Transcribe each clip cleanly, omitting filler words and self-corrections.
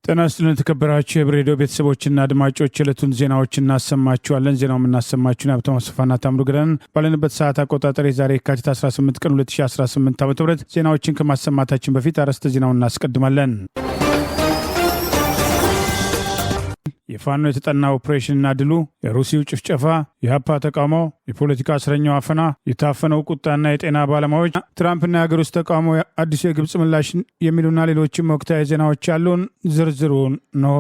ጤና ይስጥልን ተከበራችሁ የብሬዲዮ ቤተሰቦችና አድማጮች የዕለቱን ዜናዎች እናሰማችኋለን። ዜናው የምናሰማችሁን ሀብታሙ አሰፋና ታምሩ ገደን ባለንበት ሰዓት አቆጣጠር የዛሬ የካቲት 18 ቀን 2018 ዓ.ም ዜናዎችን ከማሰማታችን በፊት አርዕስተ ዜናውን እናስቀድማለን። የፋኖ የተጠና ኦፕሬሽንና ድሉ፣ የሩሲው ጭፍጨፋ፣ የሀፓ ተቃውሞ፣ የፖለቲካ እስረኛው አፈና፣ የታፈነው ቁጣና የጤና ባለሙያዎች፣ ትራምፕና የሀገር ውስጥ ተቃውሞ፣ አዲሱ የግብፅ ምላሽ የሚሉና ሌሎችም ወቅታዊ ዜናዎች ያሉን ዝርዝሩን ነው።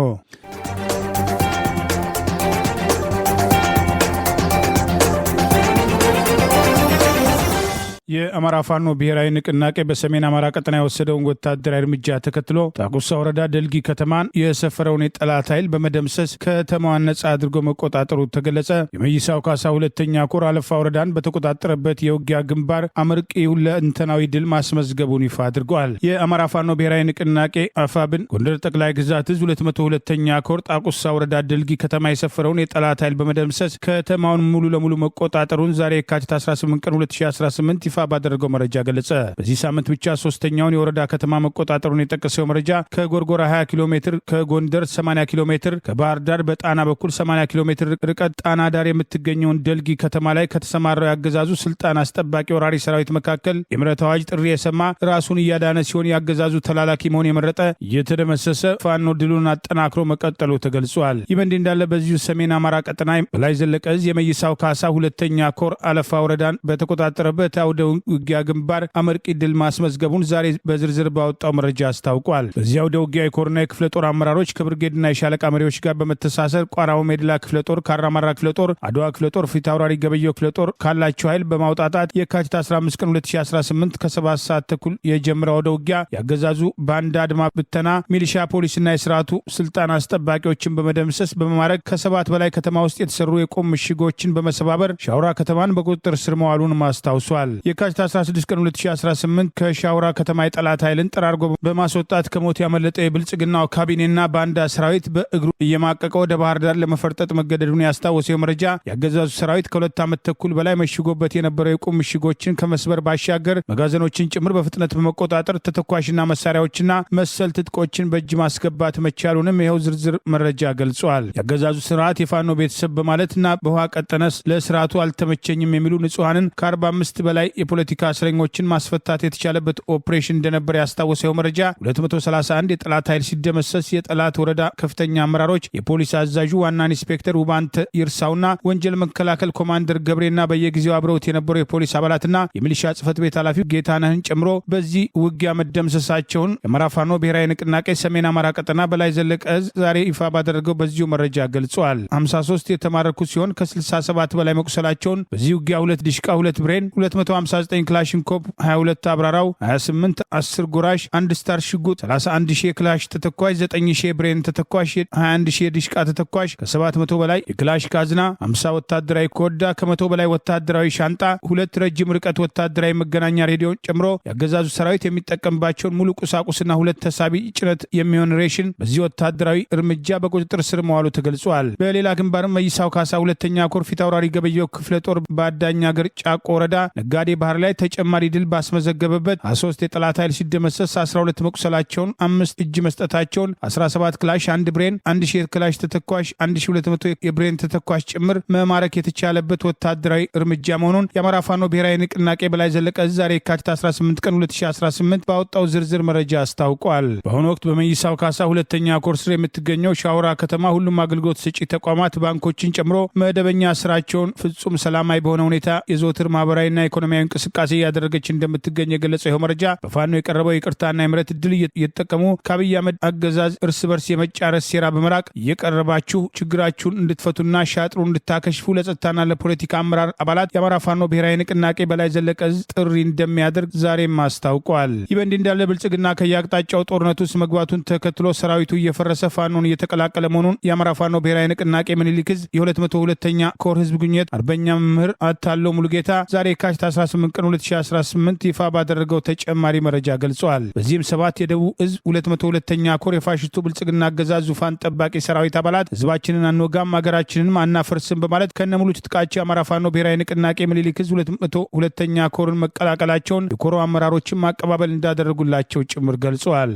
የአማራ ፋኖ ብሔራዊ ንቅናቄ በሰሜን አማራ ቀጠና የወሰደውን ወታደራዊ እርምጃ ተከትሎ ጣቁሳ ወረዳ ደልጊ ከተማን የሰፈረውን የጠላት ኃይል በመደምሰስ ከተማዋን ነጻ አድርጎ መቆጣጠሩ ተገለጸ። የመይሳው ካሳ ሁለተኛ ኮር አለፋ ወረዳን በተቆጣጠረበት የውጊያ ግንባር አመርቂ ሁለንተናዊ ድል ማስመዝገቡን ይፋ አድርገዋል። የአማራ ፋኖ ብሔራዊ ንቅናቄ አፋብን ጎንደር ጠቅላይ ግዛት እዝ 202ኛ ኮር ጣቁሳ ወረዳ ደልጊ ከተማ የሰፈረውን የጠላት ኃይል በመደምሰስ ከተማውን ሙሉ ለሙሉ መቆጣጠሩን ዛሬ የካቲት 18 ቀን 2018 ይፋ ባደረገው መረጃ ገለጸ። በዚህ ሳምንት ብቻ ሶስተኛውን የወረዳ ከተማ መቆጣጠሩን የጠቀሰው መረጃ ከጎርጎራ 20 ኪሎ ሜትር፣ ከጎንደር 80 ኪሎ ሜትር፣ ከባህር ዳር በጣና በኩል 80 ኪሎ ሜትር ርቀት ጣና ዳር የምትገኘውን ደልጊ ከተማ ላይ ከተሰማራው ያገዛዙ ስልጣን አስጠባቂ ወራሪ ሰራዊት መካከል የምህረት አዋጅ ጥሪ የሰማ ራሱን እያዳነ ሲሆን ያገዛዙ ተላላኪ መሆን የመረጠ እየተደመሰሰ ፋኖ ድሉን አጠናክሮ መቀጠሉ ተገልጿል። ይህ በእንዲህ እንዳለ በዚሁ ሰሜን አማራ ቀጠና በላይ ዘለቀ እዝ የመይሳው ካሳ ሁለተኛ ኮር አለፋ ወረዳን በተቆጣጠረበት አውደ ውጊያ ግንባር አመርቂ ድል ማስመዝገቡን ዛሬ በዝርዝር ባወጣው መረጃ አስታውቋል። በዚያው ውጊያ የኮርና የክፍለ ጦር አመራሮች ከብርጌድና የሻለቃ መሪዎች ጋር በመተሳሰር ቋራው ሜድላ ክፍለ ጦር፣ ካራማራ ክፍለ ጦር፣ አድዋ ክፍለ ጦር፣ ፊት አውራሪ ገበየው ክፍለ ጦር ካላቸው ኃይል በማውጣጣት የካቲት 15 ቀን 2018 ከ7 ሰዓት ተኩል የጀመረው ወደ ውጊያ ያገዛዙ ባንዳ አድማ ብተና ሚሊሻ ፖሊስና የስርዓቱ ስልጣን አስጠባቂዎችን በመደምሰስ በመማረክ ከ7 በላይ ከተማ ውስጥ የተሰሩ የቆም ምሽጎችን በመሰባበር ሻውራ ከተማን በቁጥጥር ስር መዋሉን ማስታውሷል። የካቲት 16 ቀን 2018 ከሻውራ ከተማ የጠላት ኃይልን ጠራርጎ በማስወጣት ከሞት ያመለጠ የብልጽግናው ካቢኔና ባንዳ ሰራዊት በእግሩ እየማቀቀ ወደ ባህር ዳር ለመፈርጠጥ መገደዱን ያስታወሰው መረጃ ያገዛዙ ሰራዊት ከ2 ዓመት ተኩል በላይ መሽጎበት የነበረው የቁም ምሽጎችን ከመስበር ባሻገር መጋዘኖችን ጭምር በፍጥነት በመቆጣጠር ተተኳሽና መሳሪያዎችና መሰል ትጥቆችን በእጅ ማስገባት መቻሉንም ይኸው ዝርዝር መረጃ ገልጿል። ያገዛዙ ስርዓት የፋኖ ቤተሰብ በማለትና በውሃ ቀጠነስ ለስርዓቱ አልተመቸኝም የሚሉ ንጹሐንን ከ45 በላይ የፖለቲካ እስረኞችን ማስፈታት የተቻለበት ኦፕሬሽን እንደነበር ያስታወሰው መረጃ 231 የጠላት ኃይል ሲደመሰስ የጠላት ወረዳ ከፍተኛ አመራሮች፣ የፖሊስ አዛዡ ዋና ኢንስፔክተር ውባንተ ይርሳውና ወንጀል መከላከል ኮማንደር ገብሬና በየጊዜው አብረውት የነበሩ የፖሊስ አባላትና የሚሊሻ ጽህፈት ቤት ኃላፊው ጌታነህን ጨምሮ በዚህ ውጊያ መደምሰሳቸውን የአማራ ፋኖ ብሔራዊ ንቅናቄ ሰሜን አማራ ቀጠና በላይ ዘለቀ እዝ ዛሬ ይፋ ባደረገው በዚሁ መረጃ ገልጿል። 53 የተማረኩ ሲሆን ከ67 በላይ መቁሰላቸውን በዚህ ውጊያ 2 ዲሽቃ፣ 2 ብሬን፣ 259 ክላሽንኮቭ፣ 22 አብራራው፣ 28 10 ጎራሽ፣ 1 ስታር ሽጉጥ፣ 31000 ክላሽ ተተኳሽ፣ 9000 ብሬን ተተኳሽ፣ 21000 ዲሽቃ ተተኳሽ፣ ከ700 በላይ የክላሽ ካዝና፣ 50 ወታደራዊ ኮዳ፣ ከ100 በላይ ወታደራዊ ሻንጣ፣ 2 ረጅም ርቀት ወታደራዊ መገናኛ ሬዲዮን ጨምሮ ያገዛዙ ሰራዊት የሚጠቀምባቸውን ሙሉ ቁሳቁስና 2 ተሳቢ ጭነት የሚሆን ሬሽን በዚህ ወታደራዊ እርምጃ በቁጥጥር ስር መዋሉ ተገልጿል። በሌላ ግንባርም መይሳው ካሳ ሁለተኛ ኮር ፊት አውራሪ ገበየው ክፍለ ጦር በአዳኝ ሀገር ጫቆ ወረዳ ነጋዴ ባህር ላይ ተጨማሪ ድል ባስመዘገበበት 13 የጠላት ኃይል ሲደመሰስ 12 መቁሰላቸውን፣ 5 እጅ መስጠታቸውን፣ 17 ክላሽ፣ 1 ብሬን፣ 1000 ክላሽ ተተኳሽ፣ 1200 የብሬን ተተኳሽ ጭምር መማረክ የተቻለበት ወታደራዊ እርምጃ መሆኑን የአማራ ፋኖ ብሔራዊ ንቅናቄ በላይ ዘለቀ ዛሬ የካቲት 18 ቀን 2018 ባወጣው ዝርዝር መረጃ አስታውቋል። በአሁኑ ወቅት በመይሳው ካሳ ሁለተኛ ኮር ስር የምትገኘው ሻውራ ከተማ ሁሉም አገልግሎት ሰጪ ተቋማት ባንኮችን ጨምሮ መደበኛ ስራቸውን ፍጹም ሰላማዊ በሆነ ሁኔታ የዘወትር ማህበራዊና ኢኮኖሚያዊ እንቅስቃሴ እያደረገች እንደምትገኝ የገለጸው ይኸው መረጃ በፋኖ የቀረበው ይቅርታና የምህረት ዕድል እየተጠቀሙ ከአብይ አህመድ አገዛዝ እርስ በርስ የመጫረስ ሴራ በመራቅ እየቀረባችሁ ችግራችሁን እንድትፈቱና ሻጥሩ እንድታከሽፉ ለጸጥታና ለፖለቲካ አመራር አባላት የአማራ ፋኖ ብሔራዊ ንቅናቄ በላይ ዘለቀ ጥሪ እንደሚያደርግ ዛሬም አስታውቋል። ይህ በእንዲህ እንዳለ ብልጽግና ከየአቅጣጫው ጦርነቱ ውስጥ መግባቱን ተከትሎ ሰራዊቱ እየፈረሰ ፋኖን እየተቀላቀለ መሆኑን የአማራ ፋኖ ብሔራዊ ንቅናቄ ምኒልክ ዕዝ የ202ኛ ኮር ህዝብ ግንኙነት አርበኛ መምህር አታለው ሙሉጌታ ዛሬ የካቲት 18 ቀን 2018 ይፋ ባደረገው ተጨማሪ መረጃ ገልጿል። በዚህም 7 የደቡብ ዕዝ 202ኛ ኮር የፋሽስቱ ብልጽግና አገዛዝ ዙፋን ጠባቂ ሰራዊት አባላት ህዝባችንን አንወጋም አገራችንንም አናፈርስም በማለት ከነሙሉ ትጥቃቸው የአማራ ፋኖ ብሔራዊ ንቅናቄ ምኒልክ ዕዝ 202ኛ ኮርን መቀላቀላቸውን የኮሮ አመራሮችም አቀባበል እንዳደረጉላቸው ጭምር ገልጿል።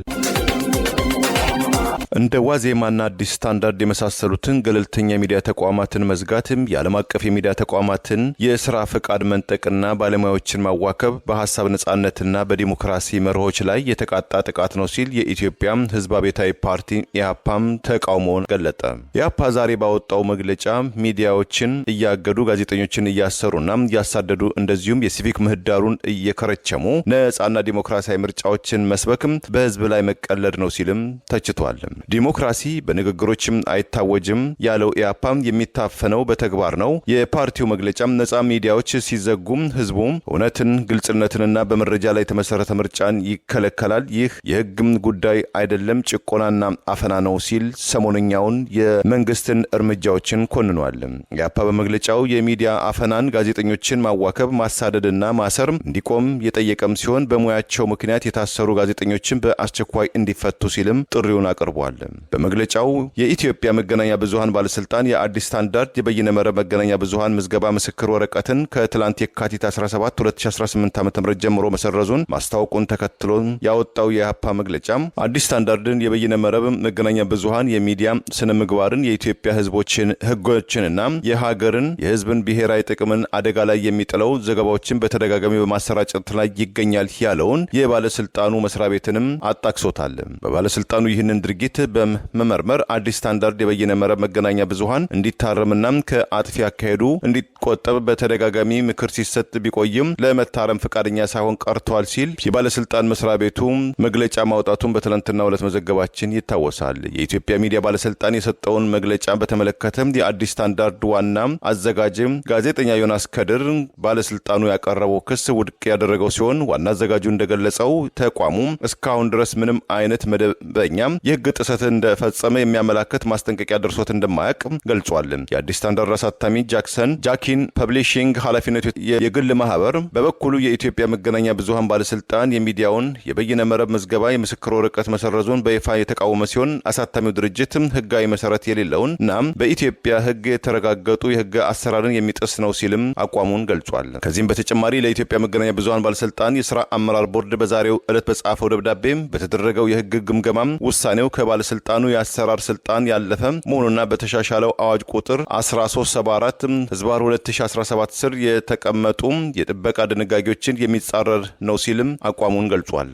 እንደ ዋዜማና አዲስ ስታንዳርድ የመሳሰሉትን ገለልተኛ ሚዲያ ተቋማትን መዝጋትም የዓለም አቀፍ የሚዲያ ተቋማትን የሥራ ፈቃድ መንጠቅና ባለሙያዎችን ማዋከብ በሐሳብ ነጻነትና በዲሞክራሲ መርሆች ላይ የተቃጣ ጥቃት ነው ሲል የኢትዮጵያ ሕዝብ አብዮታዊ ፓርቲ ኢህአፓም ተቃውሞውን ገለጠ። ኢህአፓ ዛሬ ባወጣው መግለጫ ሚዲያዎችን እያገዱ ጋዜጠኞችን እያሰሩና እያሳደዱ እንደዚሁም የሲቪክ ምህዳሩን እየከረቸሙ ነጻና ዲሞክራሲያዊ ምርጫዎችን መስበክም በሕዝብ ላይ መቀለድ ነው ሲልም ተችቷል። ዲሞክራሲ በንግግሮችም አይታወጅም ያለው ኢህአፓም የሚታፈነው በተግባር ነው። የፓርቲው መግለጫም ነጻ ሚዲያዎች ሲዘጉም ህዝቡ እውነትን፣ ግልጽነትንና በመረጃ ላይ የተመሰረተ ምርጫን ይከለከላል። ይህ የህግም ጉዳይ አይደለም፣ ጭቆናና አፈና ነው ሲል ሰሞነኛውን የመንግስትን እርምጃዎችን ኮንኗል። ኢህአፓ በመግለጫው የሚዲያ አፈናን፣ ጋዜጠኞችን ማዋከብ፣ ማሳደድና ማሰር እንዲቆም የጠየቀም ሲሆን በሙያቸው ምክንያት የታሰሩ ጋዜጠኞችን በአስቸኳይ እንዲፈቱ ሲልም ጥሪውን አቅርቧል። በመግለጫው የኢትዮጵያ መገናኛ ብዙሃን ባለስልጣን የአዲስ ስታንዳርድ የበይነ መረብ መገናኛ ብዙሃን ምዝገባ ምስክር ወረቀትን ከትላንት የካቲት 17 2018 ዓ.ም ጀምሮ መሰረዙን ማስታወቁን ተከትሎ ያወጣው የኢህአፓ መግለጫ አዲስ ስታንዳርድን የበይነ መረብ መገናኛ ብዙሃን የሚዲያ ስነ ምግባርን፣ የኢትዮጵያ ህዝቦችን ህጎችንና የሀገርን የህዝብን ብሔራዊ ጥቅምን አደጋ ላይ የሚጥለው ዘገባዎችን በተደጋጋሚ በማሰራጨት ላይ ይገኛል ያለውን የባለስልጣኑ መስሪያ ቤትንም አጣቅሶታል። በባለስልጣኑ ይህንን ድርጊት በመመርመር አዲስ ስታንዳርድ የበይነ መረብ መገናኛ ብዙሃን እንዲታረምና ከአጥፊ አካሄዱ እንዲቆጠብ በተደጋጋሚ ምክር ሲሰጥ ቢቆይም ለመታረም ፈቃደኛ ሳይሆን ቀርቷል ሲል የባለስልጣን መስሪያ ቤቱ መግለጫ ማውጣቱን በትላንትናው ዕለት መዘገባችን ይታወሳል። የኢትዮጵያ ሚዲያ ባለስልጣን የሰጠውን መግለጫ በተመለከተ የአዲስ ስታንዳርድ ዋና አዘጋጅ ጋዜጠኛ ዮናስ ከድር ባለስልጣኑ ያቀረበው ክስ ውድቅ ያደረገው ሲሆን ዋና አዘጋጁ እንደገለጸው ተቋሙ እስካሁን ድረስ ምንም አይነት መደበኛ የህግ ጥሰት እንደፈጸመ የሚያመላክት ማስጠንቀቂያ ደርሶት እንደማያውቅ ገልጿል። የአዲስ ስታንዳርድ አሳታሚ ጃኪን ፐብሊሺንግ ኃላፊነቱ የግል ማህበር በበኩሉ የኢትዮጵያ መገናኛ ብዙሃን ባለስልጣን የሚዲያውን የበይነ መረብ ምዝገባ የምስክር ወረቀት መሰረዙን በይፋ የተቃወመ ሲሆን አሳታሚው ድርጅት ህጋዊ መሰረት የሌለውን እና በኢትዮጵያ ህግ የተረጋገጡ የህግ አሰራርን የሚጥስ ነው ሲልም አቋሙን ገልጿል። ከዚህም በተጨማሪ ለኢትዮጵያ መገናኛ ብዙሃን ባለስልጣን የሥራ አመራር ቦርድ በዛሬው ዕለት በጻፈው ደብዳቤ በተደረገው የህግ ግምገማ ውሳኔው ከባለስልጣኑ የአሰራር ስልጣን ያለፈ መሆኑና በተሻሻለው አዋጅ ቁጥር 1374 ህዝባር 2017 ስር የተቀመጡ የጥበቃ ድንጋጌዎችን የሚጻረር ነው ሲልም አቋሙን ገልጿል።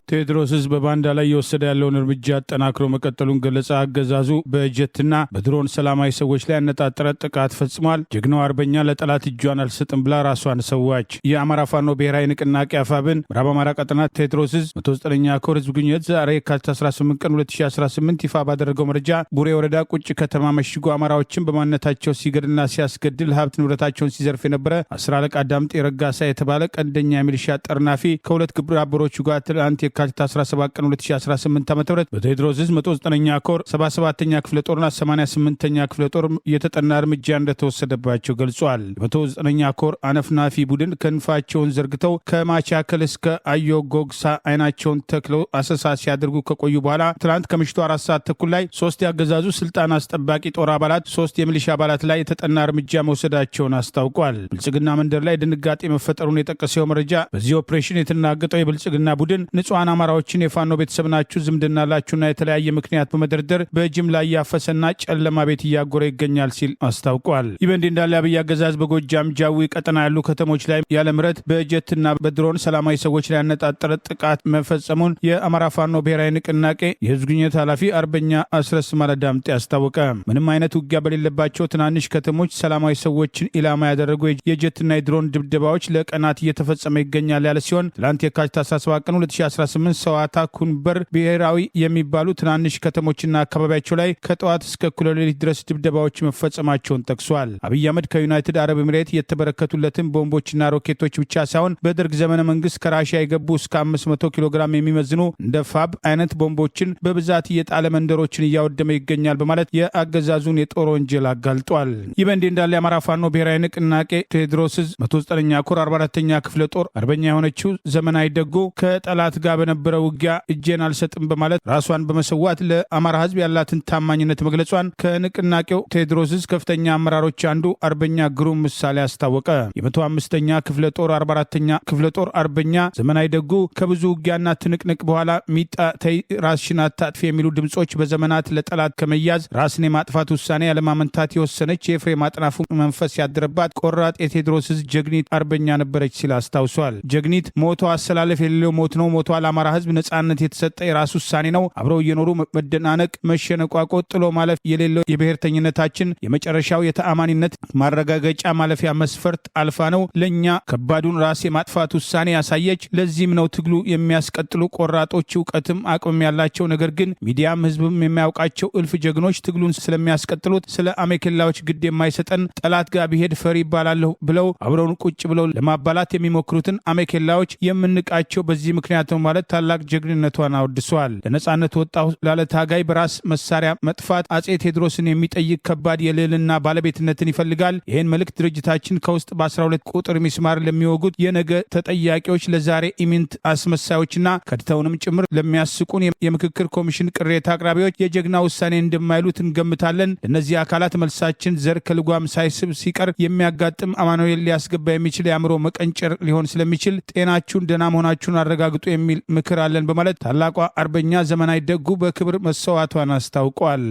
ቴዎድሮስ ህዝብ በባንዳ ላይ የወሰደ ያለውን እርምጃ አጠናክሮ መቀጠሉን ገለጸ። አገዛዙ በጀትና በድሮን ሰላማዊ ሰዎች ላይ ያነጣጠረ ጥቃት ፈጽሟል። ጀግናው አርበኛ ለጠላት እጇን አልሰጥም ብላ ራሷን ሰዋች። የአማራ ፋኖ ብሔራዊ ንቅናቄ አፋብን ምዕራብ አማራ ቀጠና ቴዎድሮስ ህዝብ 109ኛ ኮር ህዝብ ግንኙነት ዛሬ የካቲት 18 ቀን 2018 ይፋ ባደረገው መረጃ ቡሬ ወረዳ ቁጭ ከተማ መሽጎ አማራዎችን በማንነታቸው ሲገድልና ሲያስገድል ሀብት ንብረታቸውን ሲዘርፍ የነበረ 10 አለቃ ዳምጤ ረጋሳ የተባለ ቀንደኛ ሚሊሻ ጠርናፊ ከሁለት ግብረ አበሮቹ ጋር ትላንት የካቲት 17 ቀን 2018 ዓ.ም በቴዎድሮስ ህዝብ 109ኛ ኮር 77ኛ ክፍለ ጦርና 88ኛ ክፍለ ጦር የተጠና እርምጃ እንደተወሰደባቸው ገልጿል። የ109ኛ ኮር አነፍናፊ ቡድን ክንፋቸውን ዘርግተው ከማቻከል እስከ አዮ ጎግሳ አይናቸውን ተክለው አሰሳ ሲያደርጉ ከቆዩ በኋላ ትናንት ከምሽቱ 4 ሰዓት ተኩል ላይ 3 ያገዛዙ ስልጣን አስጠባቂ ጦር አባላት 3 የሚሊሻ አባላት ላይ የተጠና እርምጃ መውሰዳቸውን አስታውቋል። ብልጽግና መንደር ላይ ድንጋጤ መፈጠሩን የጠቀሰው መረጃ በዚህ ኦፕሬሽን የተናገጠው የብልጽግና ቡድን ንጹሃን አማራዎችን የፋኖ ቤተሰብ ናችሁ፣ ዝምድና ላችሁና የተለያየ ምክንያት በመደርደር በጅምላ እያፈሰና ጨለማ ቤት እያጎረ ይገኛል ሲል አስታውቋል። ይህ በእንዲህ እንዳለ አብይ አገዛዝ በጎጃም ጃዊ ቀጠና ያሉ ከተሞች ላይ ያለ ምሕረት በጀትና በድሮን ሰላማዊ ሰዎች ላይ ያነጣጠረ ጥቃት መፈጸሙን የአማራ ፋኖ ብሔራዊ ንቅናቄ የህዝብ ግንኙነት ኃላፊ አርበኛ አስረስ ማለዳምጤ አስታወቀ። ምንም አይነት ውጊያ በሌለባቸው ትናንሽ ከተሞች ሰላማዊ ሰዎችን ኢላማ ያደረጉ የጀትና የድሮን ድብደባዎች ለቀናት እየተፈጸመ ይገኛል ያለ ሲሆን ትላንት የካቲት 17 ቀን 2018 ሰዋታ፣ ኩንበር ብሔራዊ የሚባሉ ትናንሽ ከተሞችና አካባቢያቸው ላይ ከጠዋት እስከ እኩለ ሌሊት ድረስ ድብደባዎች መፈጸማቸውን ጠቅሷል። አብይ አህመድ ከዩናይትድ አረብ ኤሚሬት የተበረከቱለትን ቦምቦችና ሮኬቶች ብቻ ሳይሆን በደርግ ዘመነ መንግስት ከራሽያ የገቡ እስከ 500 ኪሎ ግራም የሚመዝኑ እንደ ፋብ አይነት ቦምቦችን በብዛት እየጣለ መንደሮችን እያወደመ ይገኛል በማለት የአገዛዙን የጦር ወንጀል አጋልጧል። ይህ በእንዲህ እንዳለ የአማራ ፋኖ ብሔራዊ ንቅናቄ ቴዎድሮስ 109ኛ ኮር 44ኛ ክፍለ ጦር አርበኛ የሆነችው ዘመናዊ ደጎ ከጠላት ጋር በነበረው ውጊያ እጄን አልሰጥም በማለት ራሷን በመሰዋት ለአማራ ህዝብ ያላትን ታማኝነት መግለጿን ከንቅናቄው ቴዎድሮስ ከፍተኛ አመራሮች አንዱ አርበኛ ግሩም ምሳሌ አስታወቀ። የ105ኛ ክፍለ ጦር 44ኛ ክፍለ ጦር አርበኛ ዘመናዊ ደጉ ከብዙ ውጊያና ትንቅንቅ በኋላ ሚጣ ተይ ራስሽን አታጥፊ የሚሉ ድምጾች በዘመናት ለጠላት ከመያዝ ራስን የማጥፋት ውሳኔ ያለማመንታት የወሰነች የኤፍሬም አጥናፉ መንፈስ ያደረባት ቆራጥ የቴዎድሮስ ጀግኒት አርበኛ ነበረች ሲል አስታውሷል። ጀግኒት ሞቶ አሰላለፍ የሌለው ሞት ነው። ሞቷ ለአማራ ህዝብ ነጻነት የተሰጠ የራስ ውሳኔ ነው። አብረው እየኖሩ መደናነቅ፣ መሸነቋቆጥ፣ ጥሎ ማለፍ የሌለው የብሔርተኝነታችን የመጨረሻው የተአማኒነት ማረጋገጫ ማለፊያ መስፈርት አልፋ ነው ለእኛ ከባዱን ራስ የማጥፋት ውሳኔ ያሳየች። ለዚህም ነው ትግሉ የሚያስቀጥሉ ቆራጦች እውቀትም አቅምም ያላቸው ነገር ግን ሚዲያም ህዝብም የሚያውቃቸው እልፍ ጀግኖች ትግሉን ስለሚያስቀጥሉት ስለ አሜኬላዎች ግድ የማይሰጠን ጠላት ጋር ቢሄድ ፈሪ ይባላለሁ ብለው አብረውን ቁጭ ብለው ለማባላት የሚሞክሩትን አሜኬላዎች የምንቃቸው በዚህ ምክንያት ነው ማለት ታላቅ ጀግንነቷን አወድሰዋል። ለነጻነት ወጣሁ ላለ ታጋይ በራስ መሳሪያ መጥፋት አጼ ቴዎድሮስን የሚጠይቅ ከባድ የልዕልና ባለቤትነትን ይፈልጋል። ይህን መልእክት ድርጅታችን ከውስጥ በ12 ቁጥር ሚስማር ለሚወጉት የነገ ተጠያቂዎች፣ ለዛሬ ኢሚንት አስመሳዮችና ከድተውንም ጭምር ለሚያስቁን የምክክር ኮሚሽን ቅሬታ አቅራቢዎች የጀግና ውሳኔ እንደማይሉት እንገምታለን። ለእነዚህ አካላት መልሳችን ዘር ከልጓም ሳይስብ ሲቀር የሚያጋጥም አማኑኤል ሊያስገባ የሚችል የአእምሮ መቀንጨር ሊሆን ስለሚችል ጤናችሁን ደህና መሆናችሁን አረጋግጡ የሚል ምክር አለን በማለት ታላቋ አርበኛ ዘመናዊ ደጉ በክብር መሰዋቷን አስታውቋል።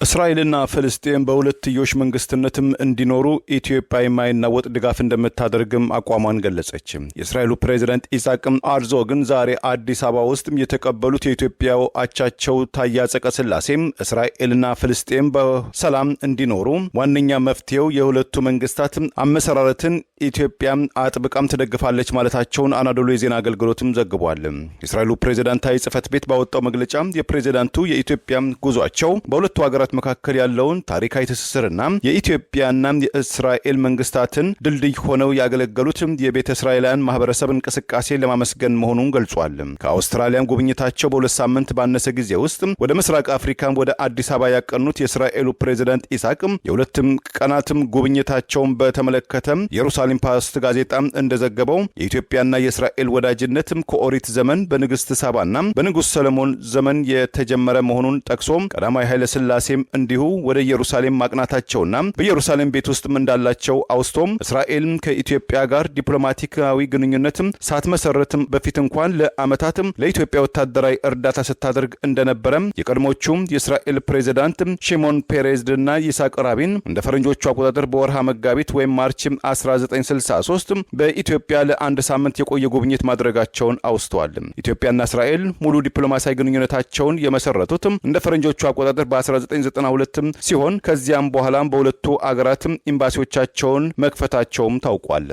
እስራኤልና ፍልስጤም በሁለትዮሽ መንግስትነትም እንዲኖሩ ኢትዮጵያ የማይናወጥ ድጋፍ እንደምታደርግም አቋሟን ገለጸች። የእስራኤሉ ፕሬዝዳንት ኢሳቅ ሄርዞግ ዛሬ አዲስ አበባ ውስጥ የተቀበሉት የኢትዮጵያው አቻቸው ታዬ አጽቀሥላሴም እስራኤልና ፍልስጤም በሰላም እንዲኖሩ ዋነኛ መፍትሄው የሁለቱ መንግስታት አመሰራረትን ኢትዮጵያ አጥብቃም ትደግፋለች ማለታቸውን አናዶሉ የዜና አገልግሎትም ዘግቧል። የእስራኤሉ ፕሬዝዳንት ታዬ ጽሕፈት ቤት ባወጣው መግለጫ የፕሬዝዳንቱ የኢትዮጵያ ጉዟቸው በሁለቱ ሀገራት መካከል ያለውን ታሪካዊ ትስስርና የኢትዮጵያና የእስራኤል መንግስታትን ድልድይ ሆነው ያገለገሉት የቤተ እስራኤላውያን ማህበረሰብ እንቅስቃሴ ለማመስገን መሆኑን ገልጿል። ከአውስትራሊያ ጉብኝታቸው በሁለት ሳምንት ባነሰ ጊዜ ውስጥ ወደ ምስራቅ አፍሪካ ወደ አዲስ አበባ ያቀኑት የእስራኤሉ ፕሬዝዳንት ኢሳቅ የሁለትም ቀናትም ጉብኝታቸውን በተመለከተ ኢየሩሳሌም ፖስት ጋዜጣ እንደዘገበው የኢትዮጵያና የእስራኤል ወዳጅነትም ከኦሪት ዘመን በንግስት ሳባና በንጉስ ሰለሞን ዘመን የተጀመረ መሆኑን ጠቅሶ ቀዳማዊ ኃይለ ሥላሴ እንዲሁ ወደ ኢየሩሳሌም ማቅናታቸውና በኢየሩሳሌም ቤት ውስጥም እንዳላቸው አውስቶም እስራኤል ከኢትዮጵያ ጋር ዲፕሎማቲካዊ ግንኙነትም ሳትመሰረትም በፊት እንኳን ለዓመታትም ለኢትዮጵያ ወታደራዊ እርዳታ ስታደርግ እንደነበረ የቀድሞቹ የእስራኤል ፕሬዝዳንት ሺሞን ፔሬዝና ይስሐቅ ራቢን እንደ ፈረንጆቹ አቆጣጠር በወርሃ መጋቢት ወይም ማርች 1963 በኢትዮጵያ ለአንድ ሳምንት የቆየ ጉብኝት ማድረጋቸውን አውስተዋል። ኢትዮጵያና እስራኤል ሙሉ ዲፕሎማሲያዊ ግንኙነታቸውን የመሰረቱት እንደ ፈረንጆቹ አቆጣጠር በ1992 ሲሆን ከዚያም በኋላም በሁለቱ አገራት ኤምባሲዎቻቸውን መክፈታቸውም ታውቋል።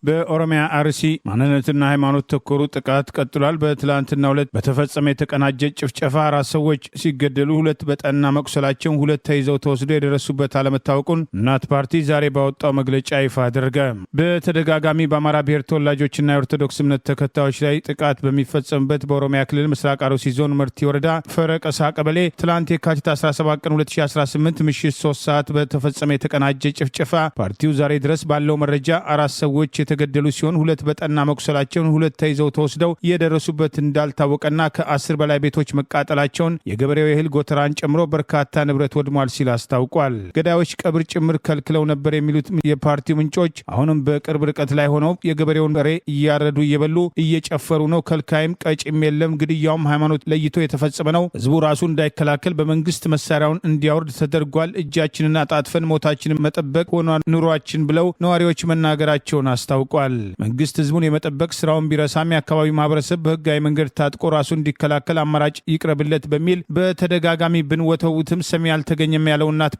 በኦሮሚያ አርሲ ማንነትና ሃይማኖት ተኮሩ ጥቃት ቀጥሏል። በትላንትናው ዕለት በተፈጸመ የተቀናጀ ጭፍጨፋ 4 ሰዎች ሲገደሉ 2 በጠና መቁሰላቸውን 2 ተይዘው ተወስደው የደረሱበት አለመታወቁን እናት ፓርቲ ዛሬ ባወጣው መግለጫ ይፋ አደረገ። በተደጋጋሚ በአማራ ብሔር ተወላጆችና የኦርቶዶክስ እምነት ተከታዮች ላይ ጥቃት በሚፈጸምበት በኦሮሚያ ክልል ምስራቅ አርሲ ዞን መርቲ ወረዳ ፈረቀሳ ቀበሌ ትላንት የካቲት 17 ቀን 2018 ምሽት 3 ሰዓት በተፈጸመ የተቀናጀ ጭፍጨፋ ፓርቲው ዛሬ ድረስ ባለው መረጃ 4 ሰዎች የተገደሉ ሲሆን 2 በጠና መቁሰላቸውን 2 ተይዘው ተወስደው የደረሱበት እንዳልታወቀና ከ10 በላይ ቤቶች መቃጠላቸውን የገበሬው የእህል ጎተራን ጨምሮ በርካታ ንብረት ወድሟል ሲል አስታውቋል። ገዳዮች ቀብር ጭምር ከልክለው ነበር የሚሉት የፓርቲው ምንጮች አሁንም በቅርብ ርቀት ላይ ሆነው የገበሬውን በሬ እያረዱ እየበሉ እየጨፈሩ ነው። ከልካይም ቀጭም የለም። ግድያውም ሃይማኖት ለይቶ የተፈጸመ ነው። ህዝቡ ራሱ እንዳይከላከል በመንግስት መሳሪያውን እንዲያወርድ ተደርጓል። እጃችንን አጣጥፈን ሞታችንን መጠበቅ ሆኗል ኑሯችን ብለው ነዋሪዎች መናገራቸውን አስታውቋል። መንግስት ህዝቡን የመጠበቅ ስራውን ቢረሳም የአካባቢ ማህበረሰብ በህጋዊ መንገድ ታጥቆ ራሱ እንዲከላከል አማራጭ ይቅረብለት በሚል በተደጋጋሚ ብንወተውትም ሰሚ ያልተገኘም ያለው እናት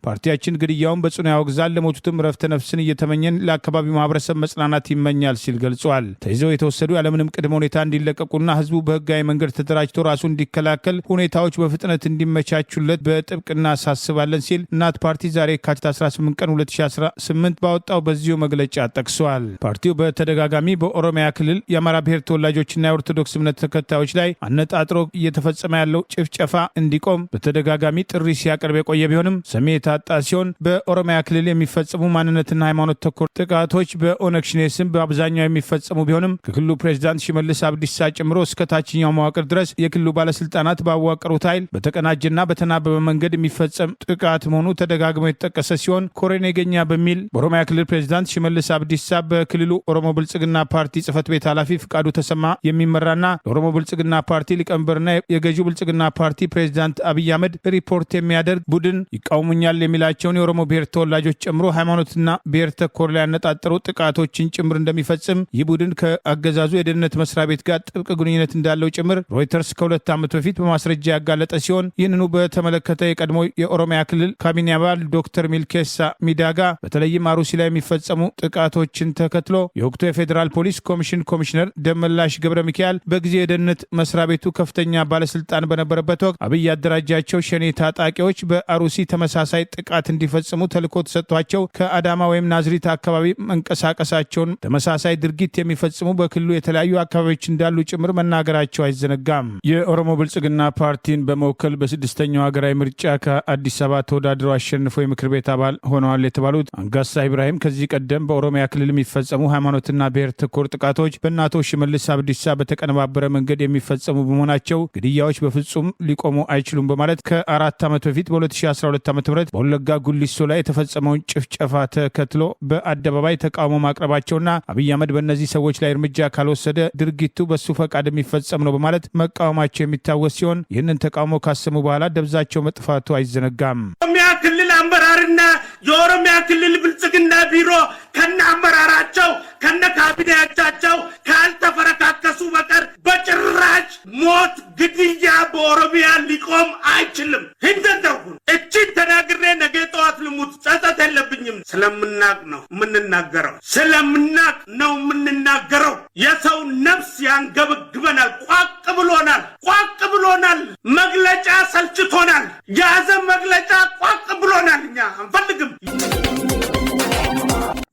ፓርቲያችን ግድያውን በጽኑ ያወግዛል። ለሞቱትም ረፍተ ነፍስን እየተመኘን ለአካባቢው ማህበረሰብ መጽናናት ይመኛል ሲል ገልጿል። ተይዘው የተወሰዱ ያለምንም ቅድመ ሁኔታ እንዲለቀቁና ህዝቡ በህጋዊ መንገድ ተደራጅቶ ራሱ እንዲከላከል ሁኔታዎች በፍጥነት እንዲመቻቹለት በጥብቅ እናሳስባለን ሲል እናት ፓርቲ ዛሬ የካቲት 18 ቀን 2018 ባወጣው በዚሁ መግለጫ ጠቅሷል። ተናግረዋል። ፓርቲው በተደጋጋሚ በኦሮሚያ ክልል የአማራ ብሔር ተወላጆችና የኦርቶዶክስ እምነት ተከታዮች ላይ አነጣጥሮ እየተፈጸመ ያለው ጭፍጨፋ እንዲቆም በተደጋጋሚ ጥሪ ሲያቀርብ የቆየ ቢሆንም ሰሚ የታጣ ሲሆን በኦሮሚያ ክልል የሚፈጸሙ ማንነትና ሃይማኖት ተኮር ጥቃቶች በኦነግ ሸኔ ስም በአብዛኛው የሚፈጸሙ ቢሆንም ከክልሉ ፕሬዝዳንት ሽመልስ አብዲሳ ጨምሮ እስከ ታችኛው መዋቅር ድረስ የክልሉ ባለስልጣናት ባዋቀሩት ኃይል በተቀናጀና በተናበበ መንገድ የሚፈጸም ጥቃት መሆኑ ተደጋግሞ የተጠቀሰ ሲሆን ኮሬ ነገኛ በሚል በኦሮሚያ ክልል ፕሬዝዳንት ሽመልስ አብዲሳ በክልሉ ኦሮሞ ብልጽግና ፓርቲ ጽህፈት ቤት ኃላፊ ፍቃዱ ተሰማ የሚመራና ለኦሮሞ ብልጽግና ፓርቲ ሊቀመንበርና የገዢው ብልጽግና ፓርቲ ፕሬዝዳንት አብይ አህመድ ሪፖርት የሚያደርግ ቡድን ይቃወሙኛል የሚላቸውን የኦሮሞ ብሔር ተወላጆች ጨምሮ ሃይማኖትና ብሔር ተኮር ላይ ያነጣጠሩ ጥቃቶችን ጭምር እንደሚፈጽም ይህ ቡድን ከአገዛዙ የደህንነት መስሪያ ቤት ጋር ጥብቅ ግንኙነት እንዳለው ጭምር ሮይተርስ ከ2 ዓመት በፊት በማስረጃ ያጋለጠ ሲሆን ይህንኑ በተመለከተ የቀድሞ የኦሮሚያ ክልል ካቢኔ አባል ዶክተር ሚልኬሳ ሚዳጋ በተለይም አሩሲ ላይ የሚፈጸሙ ጥቃቶችን ተከትሎ የወቅቱ የፌዴራል ፖሊስ ኮሚሽን ኮሚሽነር ደመላሽ ገብረ ሚካኤል በጊዜ የደህንነት መስሪያ ቤቱ ከፍተኛ ባለስልጣን በነበረበት ወቅት አብይ ያደራጃቸው ሸኔ ታጣቂዎች በአሩሲ ተመሳሳይ ጥቃት እንዲፈጽሙ ተልዕኮ ተሰጥቷቸው ከአዳማ ወይም ናዝሪት አካባቢ መንቀሳቀሳቸውን ተመሳሳይ ድርጊት የሚፈጽሙ በክልሉ የተለያዩ አካባቢዎች እንዳሉ ጭምር መናገራቸው አይዘነጋም። የኦሮሞ ብልጽግና ፓርቲን በመወከል በስድስተኛው ሀገራዊ ምርጫ ከአዲስ አበባ ተወዳድረው አሸንፈው የምክር ቤት አባል ሆነዋል የተባሉት አንጋሳ ኢብራሂም ከዚህ ቀደም በኦሮሚያ ክልል የሚፈጸሙ ሃይማኖትና ብሔር ተኮር ጥቃቶች በእናቶ ሽመልስ አብዲሳ በተቀነባበረ መንገድ የሚፈጸሙ በመሆናቸው ግድያዎች በፍጹም ሊቆሙ አይችሉም በማለት ከ4 ዓመት በፊት በ2012 ዓ ም በወለጋ ጉሊሶ ላይ የተፈጸመውን ጭፍጨፋ ተከትሎ በአደባባይ ተቃውሞ ማቅረባቸውና አብይ አህመድ በእነዚህ ሰዎች ላይ እርምጃ ካልወሰደ ድርጊቱ በሱ ፈቃድ የሚፈጸም ነው በማለት መቃወማቸው የሚታወስ ሲሆን ይህንን ተቃውሞ ካሰሙ በኋላ ደብዛቸው መጥፋቱ አይዘነጋም። ኦሮሚያ ክልል አመራርና የኦሮሚያ ክልል ብልጽግና ቢሮ ከነ አመራራቸው ከነ ካቢኔያቸው ካልተፈረካከሱ በቀር በጭራሽ ሞት፣ ግድያ በኦሮሚያ ሊቆም አይችልም። እንደደርኩን እቺን ተናግሬ ነገ ጠዋት ልሙት ጸጸት የለብኝም። ስለምናቅ ነው የምንናገረው፣ ስለምናቅ ነው የምንናገረው። የሰው ነፍስ ያንገበግበናል። ቋቅ ብሎናል። መግለጫ ሰልችቶናል። የያዘን መግለጫ ቋቅ ብሎናል። እኛ አንፈልግም።